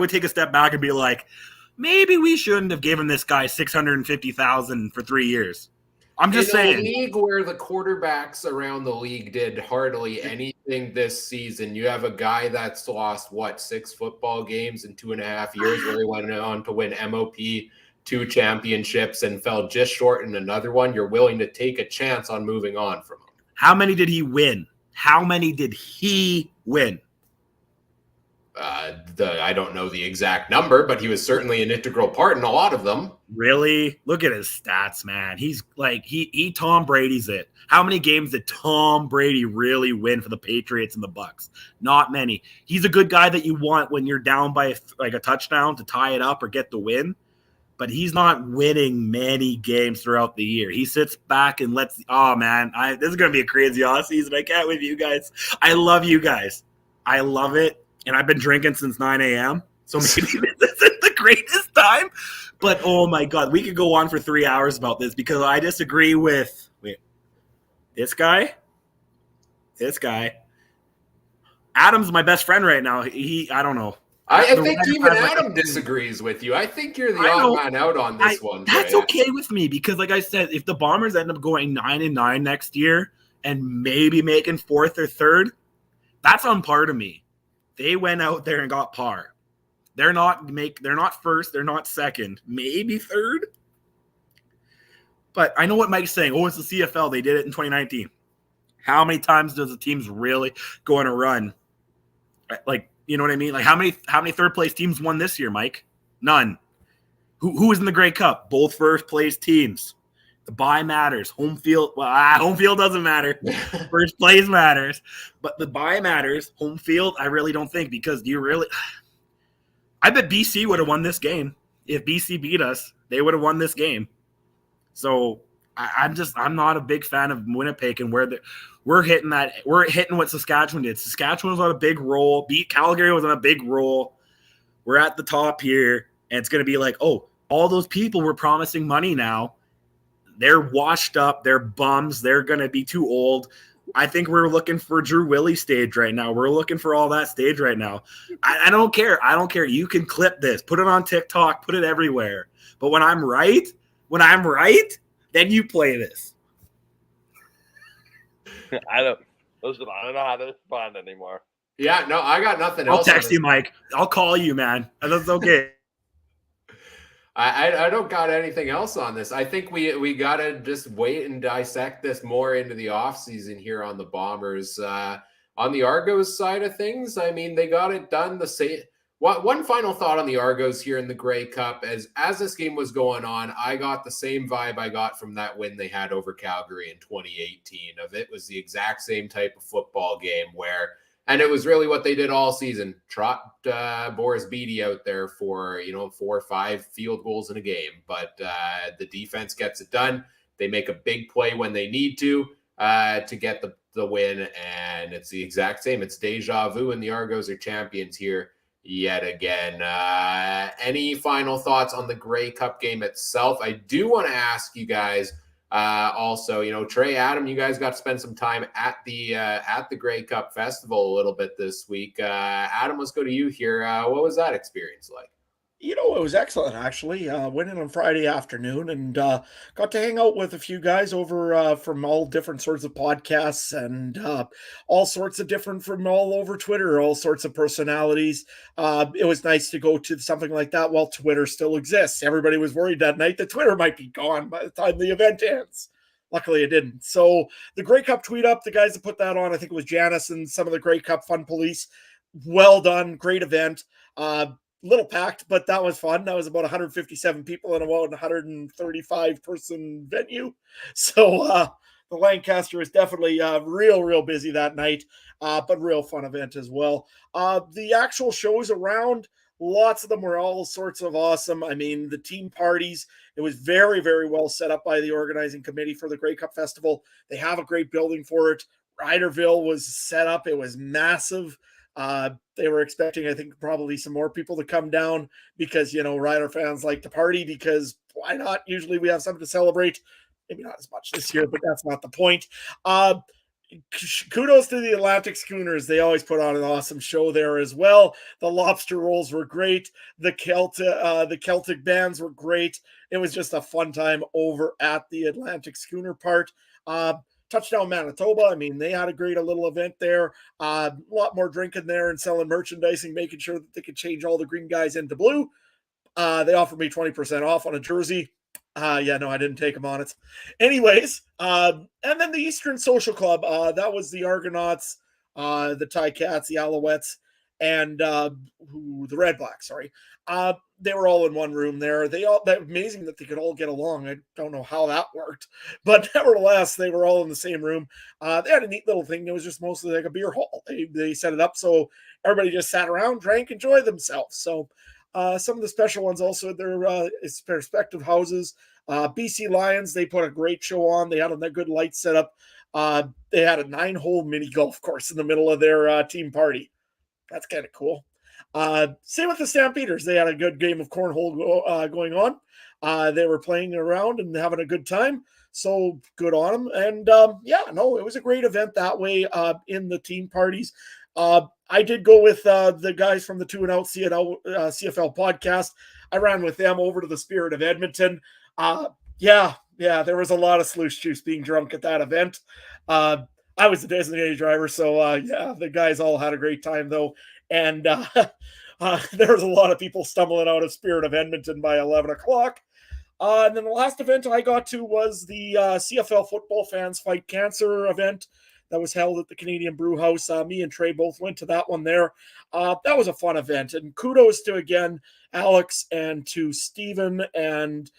take a step back and be like, maybe we shouldn't have given this guy $650,000 for 3 years. I'm just saying. In a league where the quarterbacks around the league did hardly anything this season, you have a guy that's lost, 6 football games in 2.5 years, where he went on to win MOP, 2 championships, and fell just short in another one. You're willing to take a chance on moving on from him. How many did he win? I don't know the exact number, but he was certainly an integral part in a lot of them. Really? Look at his stats, man. He's like, he Tom Brady's it. How many games did Tom Brady really win for the Patriots and the Bucks? Not many. He's a good guy that you want when you're down by a touchdown to tie it up or get the win, but he's not winning many games throughout the year. He sits back and this is going to be a crazy offseason. I can't with you guys. I love you guys. I love it. And I've been drinking since 9 a.m. So maybe this isn't the greatest time. But, oh, my God, we could go on for 3 hours about this because I disagree with this guy. Adam's my best friend right now. I don't know. I think even Adam disagrees with you. I think you're the odd man out on this one. That's okay with me because, like I said, if the Bombers end up going 9-9 next year and maybe making 4th or 3rd, that's on par to me. They went out there and got par. They're not 1st. They're not 2nd. Maybe 3rd. But I know what Mike's saying. Oh, it's the CFL. They did it in 2019. How many times does the teams really go on a run? Like, you know what I mean? Like how many 3rd place teams won this year, Mike? None. Who was in the Grey Cup? Both 1st place teams. The bye matters. Home field. Well, home field doesn't matter. 1st place matters. But the bye matters. Home field, I really don't think because do you really? I bet BC would have won this game. If BC beat us, they would have won this game. So I'm not a big fan of Winnipeg and where we're hitting what Saskatchewan did. Saskatchewan was on a big roll. Calgary was on a big roll. We're at the top here, and it's going to be like, oh, all those people were promising money now. They're washed up. They're bums. They're going to be too old. I think we're looking for Drew Willie stage right now. We're looking for all that stage right now. I don't care. I don't care. You can clip this, put it on TikTok, put it everywhere. But when I'm right, then you play this. I don't know how to respond anymore. Yeah, no, I got nothing else. I'll text you, Mike. I'll call you, man. That's okay. I don't got anything else on this. I think we got to just wait and dissect this more into the offseason here on the Bombers. On the Argos side of things, I mean, they got it done the same. One final thought on the Argos here in the Grey Cup. As this game was going on, I got the same vibe I got from that win they had over Calgary in 2018. It was the exact same type of football game where, and it was really what they did all season, trot Boris Beatty out there for 4 or 5 field goals in a game. But the defense gets it done. They make a big play when they need to get the win, and it's the exact same. It's deja vu, and the Argos are champions here yet again. Any final thoughts on the Grey Cup game itself? I do want to ask you guys also, Trey, Adam, you guys got to spend some time at the Grey Cup Festival a little bit this week. Adam, let's go to you here. What was that experience like? It was excellent, actually. Went in on Friday afternoon and got to hang out with a few guys over from all different sorts of podcasts and all sorts of different from all over Twitter, all sorts of personalities. It was nice to go to something like that while Twitter still exists. Everybody was worried that night that Twitter might be gone by the time the event ends. Luckily, it didn't. So the Grey Cup tweet up, the guys that put that on, I think it was Janice and some of the Grey Cup Fun Police. Well done. Great event. Little packed, but that was fun. That was about 157 people in about 135 person venue. So the Lancaster is definitely real busy that night, but real fun event as well. The actual shows around, lots of them were all sorts of awesome. I mean, the team parties, it was very, very well set up by the organizing committee for the Grey Cup Festival. They have a great building for it. Riderville was set up. It was massive. They were expecting, I think, probably some more people to come down because, Rider fans like to party because why not? Usually we have something to celebrate. Maybe not as much this year, but that's not the point. Kudos to the Atlantic Schooners. They always put on an awesome show there as well. The lobster rolls were great. The Celtic bands were great. It was just a fun time over at the Atlantic Schooner part. Touchdown Manitoba, I mean, they had a great little event there. A lot more drinking there and selling merchandising, making sure that they could change all the green guys into blue. They offered me 20% off on a jersey. I didn't take them on it. Anyways, and then the Eastern Social Club, that was the Argonauts, the Ticats, the Alouettes, and the Red Blacks, sorry. They were all in one room there. That amazing that they could all get along. I don't know how that worked, but nevertheless, they were all in the same room. They had a neat little thing. It was just mostly like a beer hall. They set it up so everybody just sat around, drank, enjoyed themselves. So some of the special ones also at their respective houses. BC Lions, they put a great show on. They had a good light setup. They had a 9-hole mini golf course in the middle of their team party. That's kind of cool. Same with the Stampeders. They had a good game of cornhole going on. They were playing around and having a good time. So good on them. And it was a great event that way in the team parties. I did go with the guys from the 2 and Out CFL podcast. I ran with them over to the Spirit of Edmonton. There was a lot of sluice juice being drunk at that event. I was the designated driver, so the guys all had a great time though. And there was a lot of people stumbling out of Spirit of Edmonton by 11 o'clock. And then the last event I got to was the CFL Football Fans Fight Cancer event that was held at the Canadian Brew House. Me and Trey both went to that one there. That was a fun event. And kudos to, again, Alex and to Stephen and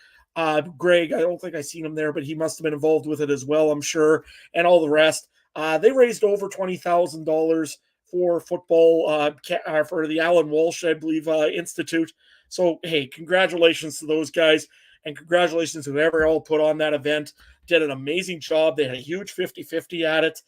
Greg. I don't think I seen him there, but he must have been involved with it as well, I'm sure, and all the rest. They raised over $20,000 for football for the Alan Walsh, I believe, Institute. So, hey, congratulations to those guys, and congratulations to whoever all put on that event. Did an amazing job. They had a huge 50-50 at it.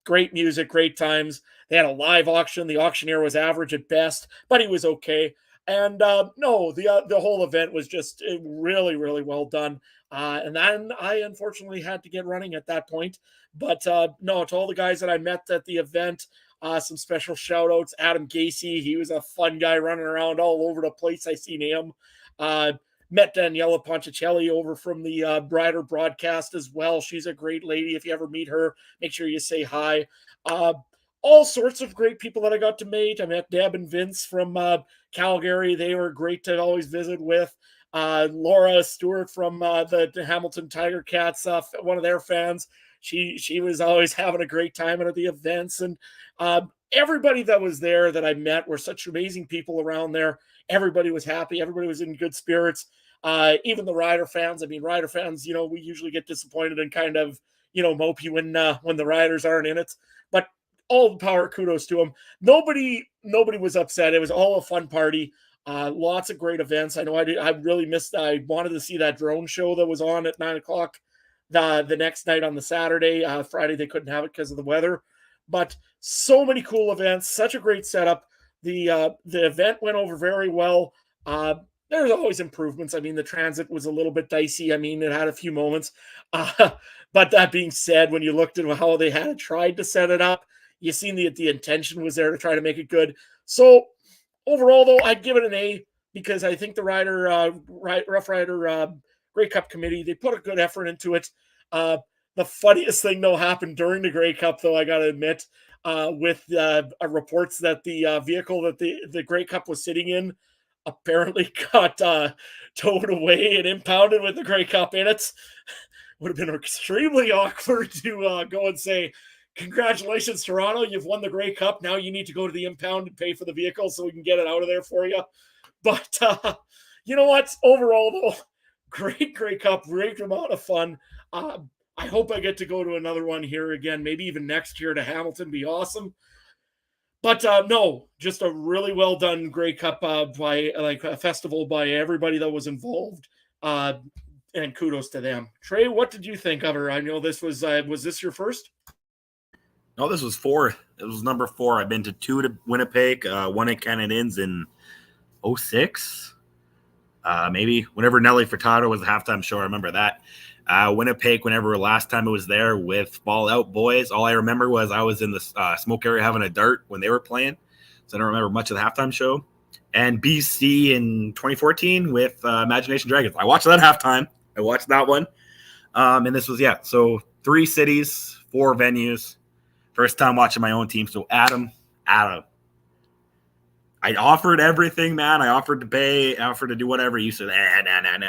Great music, great times. They had a live auction. The auctioneer was average at best, but he was okay. And no, the whole event was just really, really well done. And then I unfortunately had to get running at that point. But no, to all the guys that I met at the event, some special shout outs. Adam Gacy, he was a fun guy running around all over the place. I seen him. Met Daniela Ponticelli over from the Brighter broadcast as well. She's a great lady. If you ever meet her, make sure you say hi. All sorts of great people that I got to meet. I met Deb and Vince from Calgary. They were great to always visit with. Laura Stewart from the Hamilton Tiger Cats, one of their fans. She was always having a great time at the events. And everybody that was there that I met were such amazing people around there. Everybody was happy. Everybody was in good spirits. Even the Rider fans. I mean, Rider fans, we usually get disappointed and kind of, mopey when the Riders aren't in it. But all the power, kudos to them. Nobody was upset. It was all a fun party. Lots of great events. I know I really missed. I wanted to see that drone show that was on at 9:00 the next night on the Saturday. Friday they couldn't have it because of the weather. But so many cool events. Such a great setup. The event went over very well. There's always improvements. I mean, the transit was a little bit dicey. I mean, it had a few moments. But that being said, when you looked at how they had tried to set it up, you seen the intention was there to try to make it good. So overall, though, I'd give it an A because I think the Rough Rider Grey Cup committee, they put a good effort into it. The funniest thing, though, happened during the Grey Cup, though, I got to admit, with reports that the vehicle that the Grey Cup was sitting in apparently got towed away and impounded with the Grey Cup in it. Would have been extremely awkward to go and say, congratulations, Toronto, you've won the Grey Cup. Now you need to go to the impound and pay for the vehicle so we can get it out of there for you. But you know what? Overall, though, great Grey Cup, great amount of fun. I hope I get to go to another one here again, maybe even next year to Hamilton. Be awesome. But no, just a really well done Grey Cup by a festival by everybody that was involved. And kudos to them. Trey, what did you think of her? I know this was this your first? No, this was 4. It was number 4. I've been to 2 to Winnipeg, 1 at Canadiens in 06. Maybe whenever Nelly Furtado was the halftime show. I remember that. Winnipeg, whenever last time it was there with Fallout Boys, all I remember was I was in the smoke area having a dart when they were playing. So I don't remember much of the halftime show. And BC in 2014 with Imagination Dragons. I watched that halftime. I watched that one. And this was, so 3 cities, 4 venues. First time watching my own team. So Adam, I offered everything, man. I offered to pay, offered to do whatever. You said,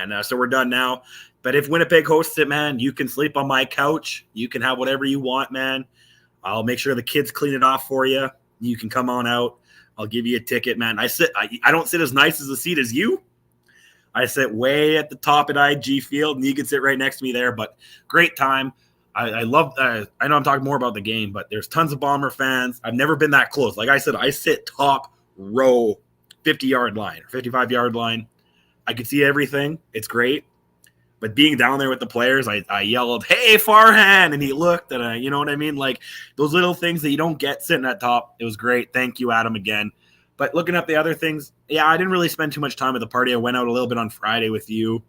no. So we're done now. But if Winnipeg hosts it, man, you can sleep on my couch. You can have whatever you want, man. I'll make sure the kids clean it off for you. You can come on out. I'll give you a ticket, man. I don't sit as nice as a seat as you. I sit way at the top at IG Field, and you can sit right next to me there. But great time. I love I know I'm talking more about the game, but there's tons of Bomber fans. I've never been that close. Like I said, I sit top row, 50-yard line, 55-yard line. I could see everything. It's great. But being down there with the players, I yelled, "Hey, Farhan!" And he looked, and you know what I mean? Like those little things that you don't get sitting at top. It was great. Thank you, Adam, again. But looking at the other things, I didn't really spend too much time at the party. I went out a little bit on Friday with you.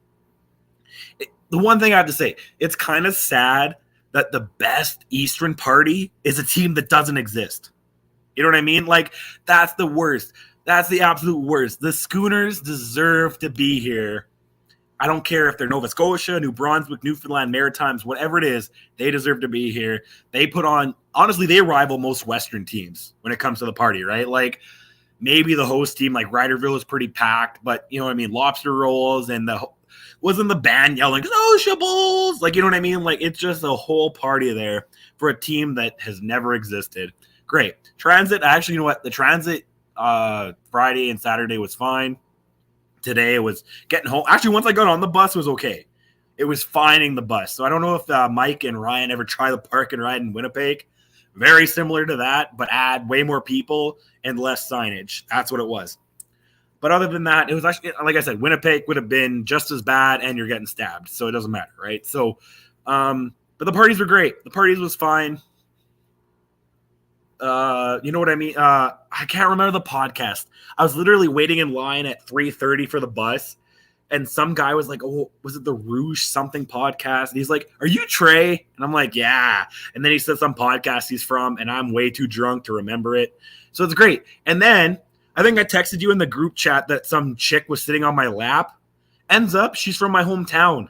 The one thing I have to say, it's kind of sad that the best Eastern party is a team that doesn't exist. You know what I mean? Like, that's the worst. That's the absolute worst. The Schooners deserve to be here. I don't care if they're Nova Scotia, New Brunswick, Newfoundland, Maritimes, whatever it is, they deserve to be here. They put on, honestly, they rival most Western teams when it comes to the party, right? Like, maybe the host team, like Riderville, is pretty packed, but you know what I mean? Lobster rolls and wasn't the band yelling, "Sociables!" Like, you know what I mean? Like, it's just a whole party there for a team that has never existed. Great. Transit, actually, you know what? The transit Friday and Saturday was fine. Today it was getting home. Actually, once I got on the bus, it was okay. It was finding the bus. So I don't know if Mike and Ryan ever try the park and ride in Winnipeg. Very similar to that, but add way more people and less signage. That's what it was. But other than that, it was actually, like I said, Winnipeg would have been just as bad, and you're getting stabbed, so it doesn't matter, right? So, but the parties were great. The parties was fine. You know what I mean? I can't remember the podcast. I was literally waiting in line at 3:30 for the bus, and some guy was like, "Oh, was it the Rouge something podcast?" And he's like, "Are you Trey?" And I'm like, "Yeah." And then he said some podcast he's from, and I'm way too drunk to remember it. So it's great. And then I think I texted you in the group chat that some chick was sitting on my lap. Ends up, she's from my hometown.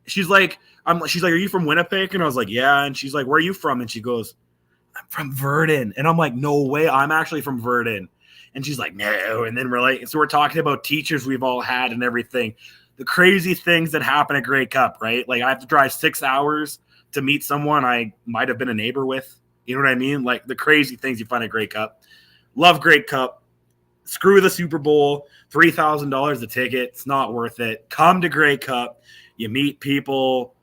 She's like, she's like, "Are you from Winnipeg?" And I was like, "Yeah." And she's like, "Where are you from?" And she goes, "I'm from Virden." And I'm like, "No way, I'm actually from Virden." And she's like, "No." And then we're talking about teachers we've all had and everything. The crazy things that happen at Grey Cup, right? Like I have to drive 6 hours to meet someone I might have been a neighbor with. You know what I mean? Like the crazy things you find at Grey Cup. Love Grey Cup. Screw the Super Bowl. $3,000 a ticket. It's not worth it. Come to Grey Cup. You meet people.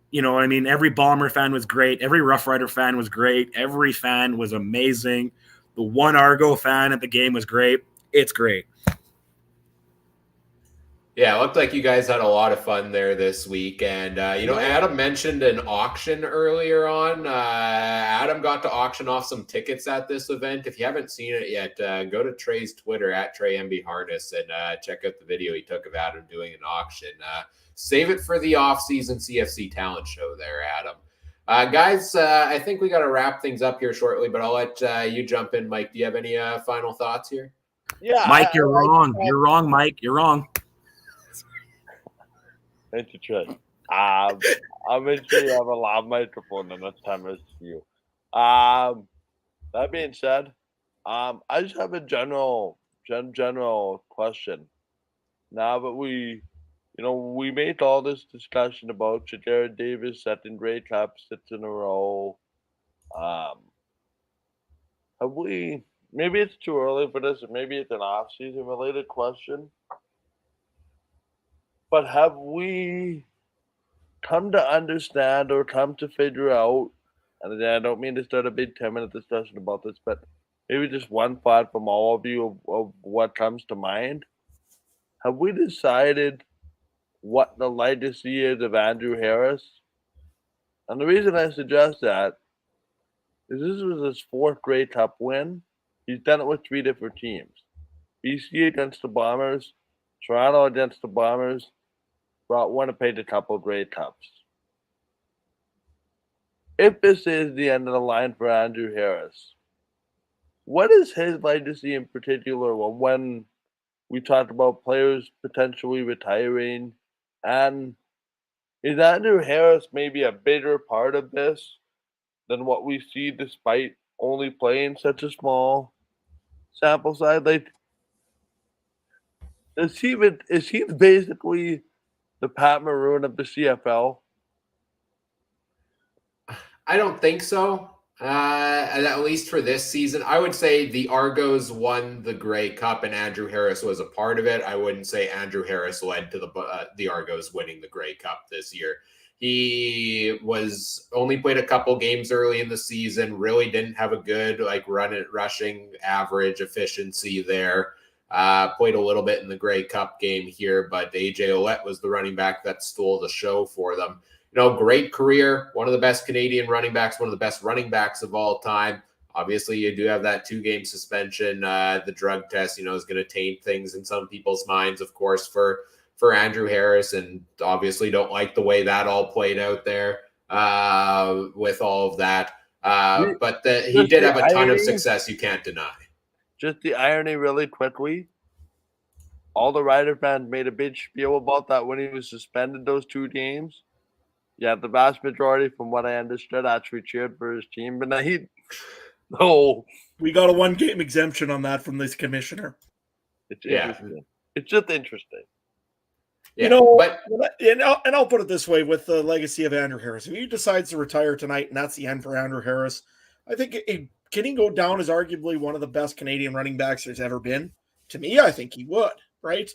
You know what I mean? Every Bomber fan was great. Every Rough Rider fan was great. Every fan was amazing. The one Argo fan at the game was great. It's great. Yeah, it looked like you guys had a lot of fun there this week. And, Adam mentioned an auction earlier on. Adam got to auction off some tickets at this event. If you haven't seen it yet, go to Trey's Twitter at TreyMBHarness and check out the video he took of Adam doing an auction. Save it for the off-season CFC talent show there, Adam. Guys, I think we got to wrap things up here shortly, but I'll let you jump in. Mike, do you have any final thoughts here? Yeah, Mike, you're wrong. You're wrong, Mike. You're wrong. Thank you, Trey. I'll make sure you have a loud microphone the next time I see you. That being said, I just have a general question. Now that we made all this discussion about Jared Davis setting Grey Cup 6 in a row. Have we? Maybe it's too early for this, or maybe it's an off-season related question. But have we come to understand or come to figure out? And I don't mean to start a big 10-minute discussion about this, but maybe just one thought from all of you of what comes to mind. Have we decided what the legacy is of Andrew Harris? And the reason I suggest that is this was his 4th Grey Cup win. He's done it with 3 different teams. BC against the Bombers, Toronto against the Bombers, brought Winnipeg a couple Grey Cups. If this is the end of the line for Andrew Harris, what is his legacy in particular when we talked about players potentially retiring? And is Andrew Harris maybe a bigger part of this than what we see despite only playing such a small sample size? Like, is he basically the Pat Maroon of the CFL? I don't think so. At least for this season, I would say the Argos won the Grey Cup and Andrew Harris was a part of it. I wouldn't say Andrew Harris led to the Argos winning the Grey Cup this year. He was only played a couple games early in the season, really didn't have a good rushing average efficiency there. Played a little bit in the Grey Cup game here, but AJ Ouellette was the running back that stole the show for them. Great career, one of the best Canadian running backs, one of the best running backs of all time. Obviously, you do have that 2-game suspension. The drug test, is going to taint things in some people's minds, of course, for Andrew Harris, and obviously don't like the way that all played out there with all of that. But he did have a ton of success, you can't deny. Just the irony really quickly. All the Rider fans made a big spiel about that when he was suspended those 2 games. Yeah, the vast majority, from what I understood, actually cheered for his team. But we got a 1-game exemption on that from this commissioner. It's interesting. It's just interesting. Yeah, and I'll put it this way with the legacy of Andrew Harris. If he decides to retire tonight and that's the end for Andrew Harris, I think can he go down as arguably one of the best Canadian running backs there's ever been? To me, I think he would, right?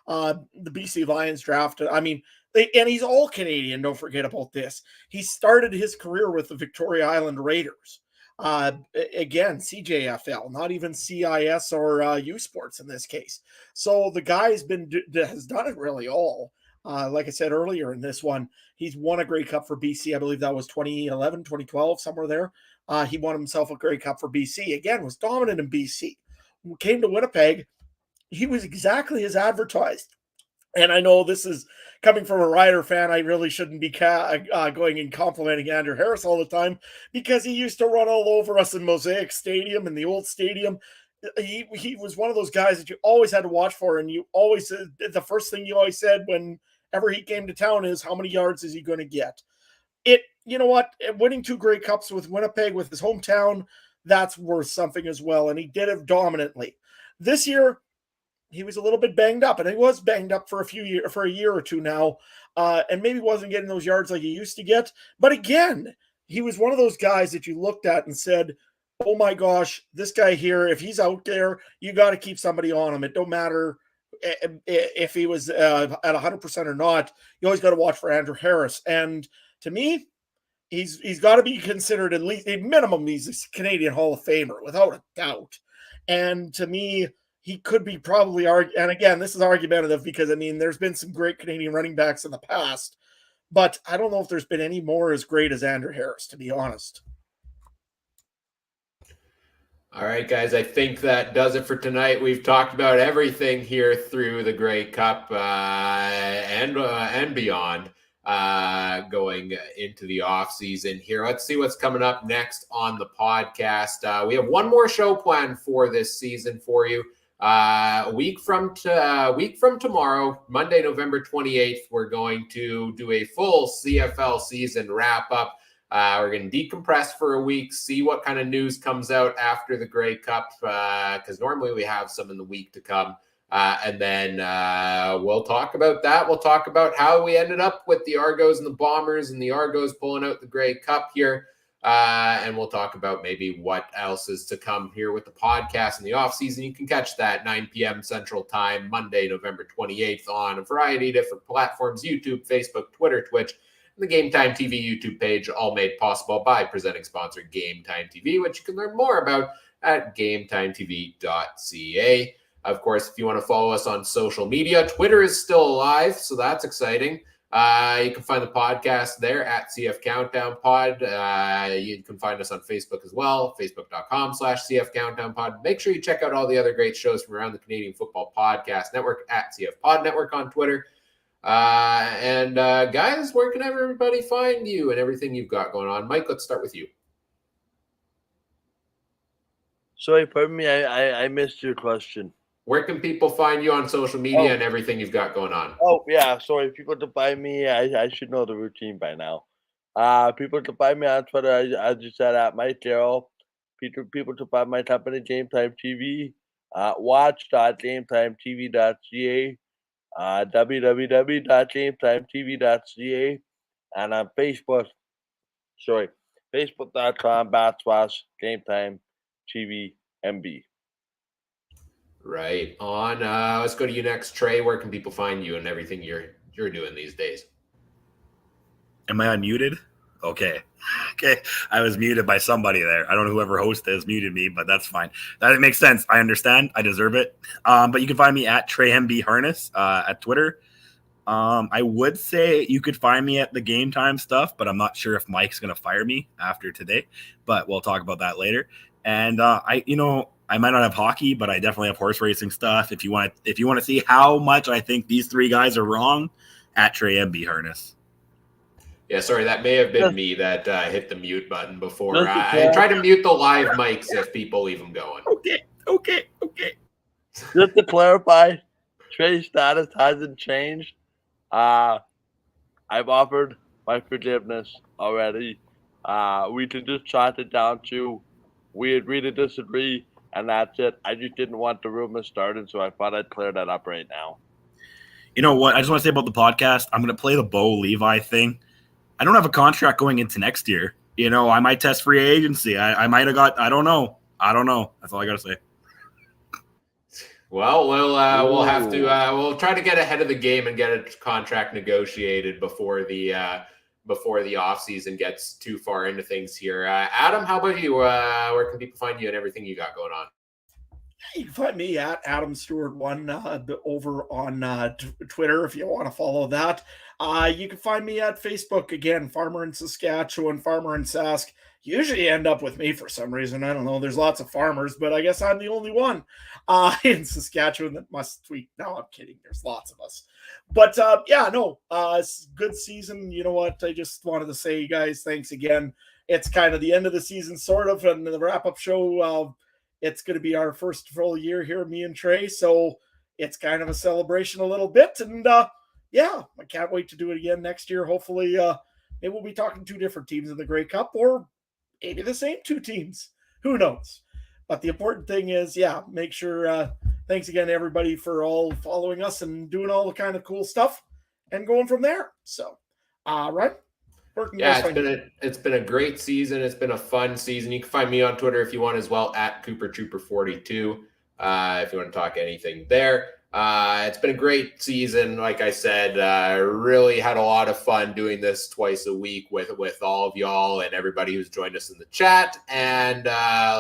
The BC Lions drafted, and he's all Canadian, don't forget about this. He started his career with the Victoria Island Raiders. Again, CJFL, not even CIS or U Sports in this case. So the guy's has done it really all. Like I said earlier in this one, he's won a Grey Cup for BC. I believe that was 2011, 2012, somewhere there. He won himself a Grey Cup for BC. Again, was dominant in BC. Came to Winnipeg, he was exactly as advertised. And I know this is coming from a Rider fan. I really shouldn't be going and complimenting Andrew Harris all the time, because he used to run all over us in Mosaic Stadium, in the old stadium. He was one of those guys that you always had to watch for. And you always, the first thing you always said whenever he came to town is, how many yards is he going to get? You know what? Winning 2 Grey Cups with Winnipeg, with his hometown, that's worth something as well. And he did it dominantly. This year, he was a little bit banged up, and he was banged up for a year or two now, and maybe wasn't getting those yards like he used to get. But again, he was one of those guys that you looked at and said, oh my gosh, this guy here, if he's out there, you got to keep somebody on him. It don't matter if he was at 100% or not. You always got to watch for Andrew Harris. And to me, he's got to be considered, at least a minimum, he's a Canadian Hall of Famer, without a doubt. And to me, he could be probably, and again, this is argumentative, because I mean, there's been some great Canadian running backs in the past, but I don't know if there's been any more as great as Andrew Harris, to be honest. All right, guys, I think that does it for tonight. We've talked about everything here through the Grey Cup and beyond, going into the off season here. Let's see what's coming up next on the podcast. We have one more show planned for this season for you. A week from tomorrow, Monday, November 28th, we're going to do a full CFL season wrap up. We're going to decompress for a week, see what kind of news comes out after the Grey Cup, because normally we have some in the week to come. And then we'll talk about that. We'll talk about how we ended up with the Argos and the Bombers, and the Argos pulling out the Grey Cup here. And we'll talk about maybe what else is to come here with the podcast in the offseason. You can catch that 9 p.m. Central Time, Monday, November 28th, on a variety of different platforms: YouTube, Facebook, Twitter, Twitch, and the Game Time TV YouTube page, all made possible by presenting sponsor Game Time TV, which you can learn more about at GameTimeTV.ca. Of course, if you want to follow us on social media, Twitter is still alive, so that's exciting. You can find the podcast there at CF Countdown Pod. You can find us on Facebook as well, facebook.com/CF Countdown Pod. Make sure you check out all the other great shows from around the Canadian Football Podcast Network at CF Pod Network on Twitter. Guys, where can everybody find you and everything you've got going on? Mike, let's start with you. Sorry, pardon me, I missed your question. Where can people find you on social media and everything you've got going on? Oh, yeah. Sorry, people to find me. I should know the routine by now. People to find me on Twitter, I just said at Mike Carroll. People to find my company, Game Time TV. Watch.GameTimeTV.ca. www.GameTimeTV.ca. And on Facebook, facebook.com/GameTimeTVMB. Right on. Let's go to you next, Trey. Where can people find you and everything you're doing these days? Am I unmuted? Okay. I was muted by somebody there. I don't know whoever host is muted me, but that's fine. That makes sense. I understand. I deserve it. But you can find me at Trey MB Harness at Twitter. I would say you could find me at the Game Time stuff, but I'm not sure if Mike's going to fire me after today. But we'll talk about that later. And I might not have hockey, but I definitely have horse racing stuff. If you want to see how much I think these three guys are wrong, at Trey MB Harness. Yeah, sorry, that may have been me that hit the mute button before. I try to mute the live mics if people leave them going. Okay. Just to clarify, Trey's status hasn't changed. I've offered my forgiveness already. We can just chat it down to we agree to disagree, and that's it. I just didn't want the rumor started, so I thought I'd clear that up right now. You know what? I just want to say about the podcast, I'm going to play the Bo Levi thing. I don't have a contract going into next year. I might test free agency. I might have got – I don't know. That's all I got to say. Well, we'll have to we'll try to get ahead of the game and get a contract negotiated before the before the off season gets too far into things here. Adam, how about you? Where can people find you and everything you got going on? You can find me at Adam Stewart 1 over on Twitter if you want to follow that. You can find me at Facebook again, Farmer in Saskatchewan, Farmer in Sask. Usually end up with me for some reason. I don't know. There's lots of farmers, but I guess I'm the only one in Saskatchewan that must tweet. No, I'm kidding. There's lots of us. But it's a good season. You know what? I just wanted to say, guys, thanks again. It's kind of the end of the season, sort of, and the wrap-up show. It's going to be our first full year here, me and Trey. So it's kind of a celebration a little bit. And I can't wait to do it again next year. Hopefully, maybe we'll be talking 2 different teams in the Grey Cup, or maybe the same 2 teams. Who knows? But the important thing is, make sure, thanks again to everybody for all following us and doing all the kind of cool stuff and going from there. So, right? It's been a great season. It's been a fun season. You can find me on Twitter if you want as well, at CooperTrooper42. If you want to talk anything there. It's been a great season. Like I said, really had a lot of fun doing this twice a week with all of y'all and everybody who's joined us in the chat. And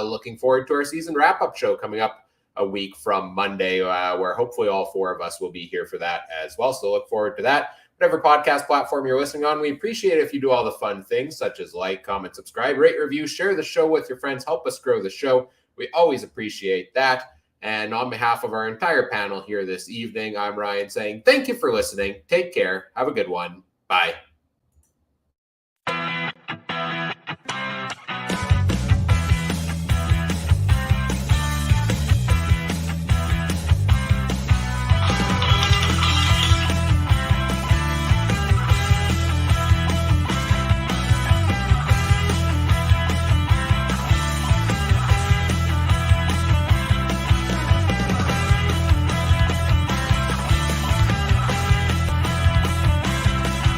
looking forward to our season wrap-up show coming up a week from Monday, where hopefully all 4 of us will be here for that as well. So look forward to that. Whatever podcast platform you're listening on, we appreciate it if you do all the fun things such as like, comment, subscribe, rate, review, share the show with your friends, help us grow the show. We always appreciate that. And on behalf of our entire panel here this evening, I'm Ryan saying thank you for listening. Take care. Have a good one. Bye.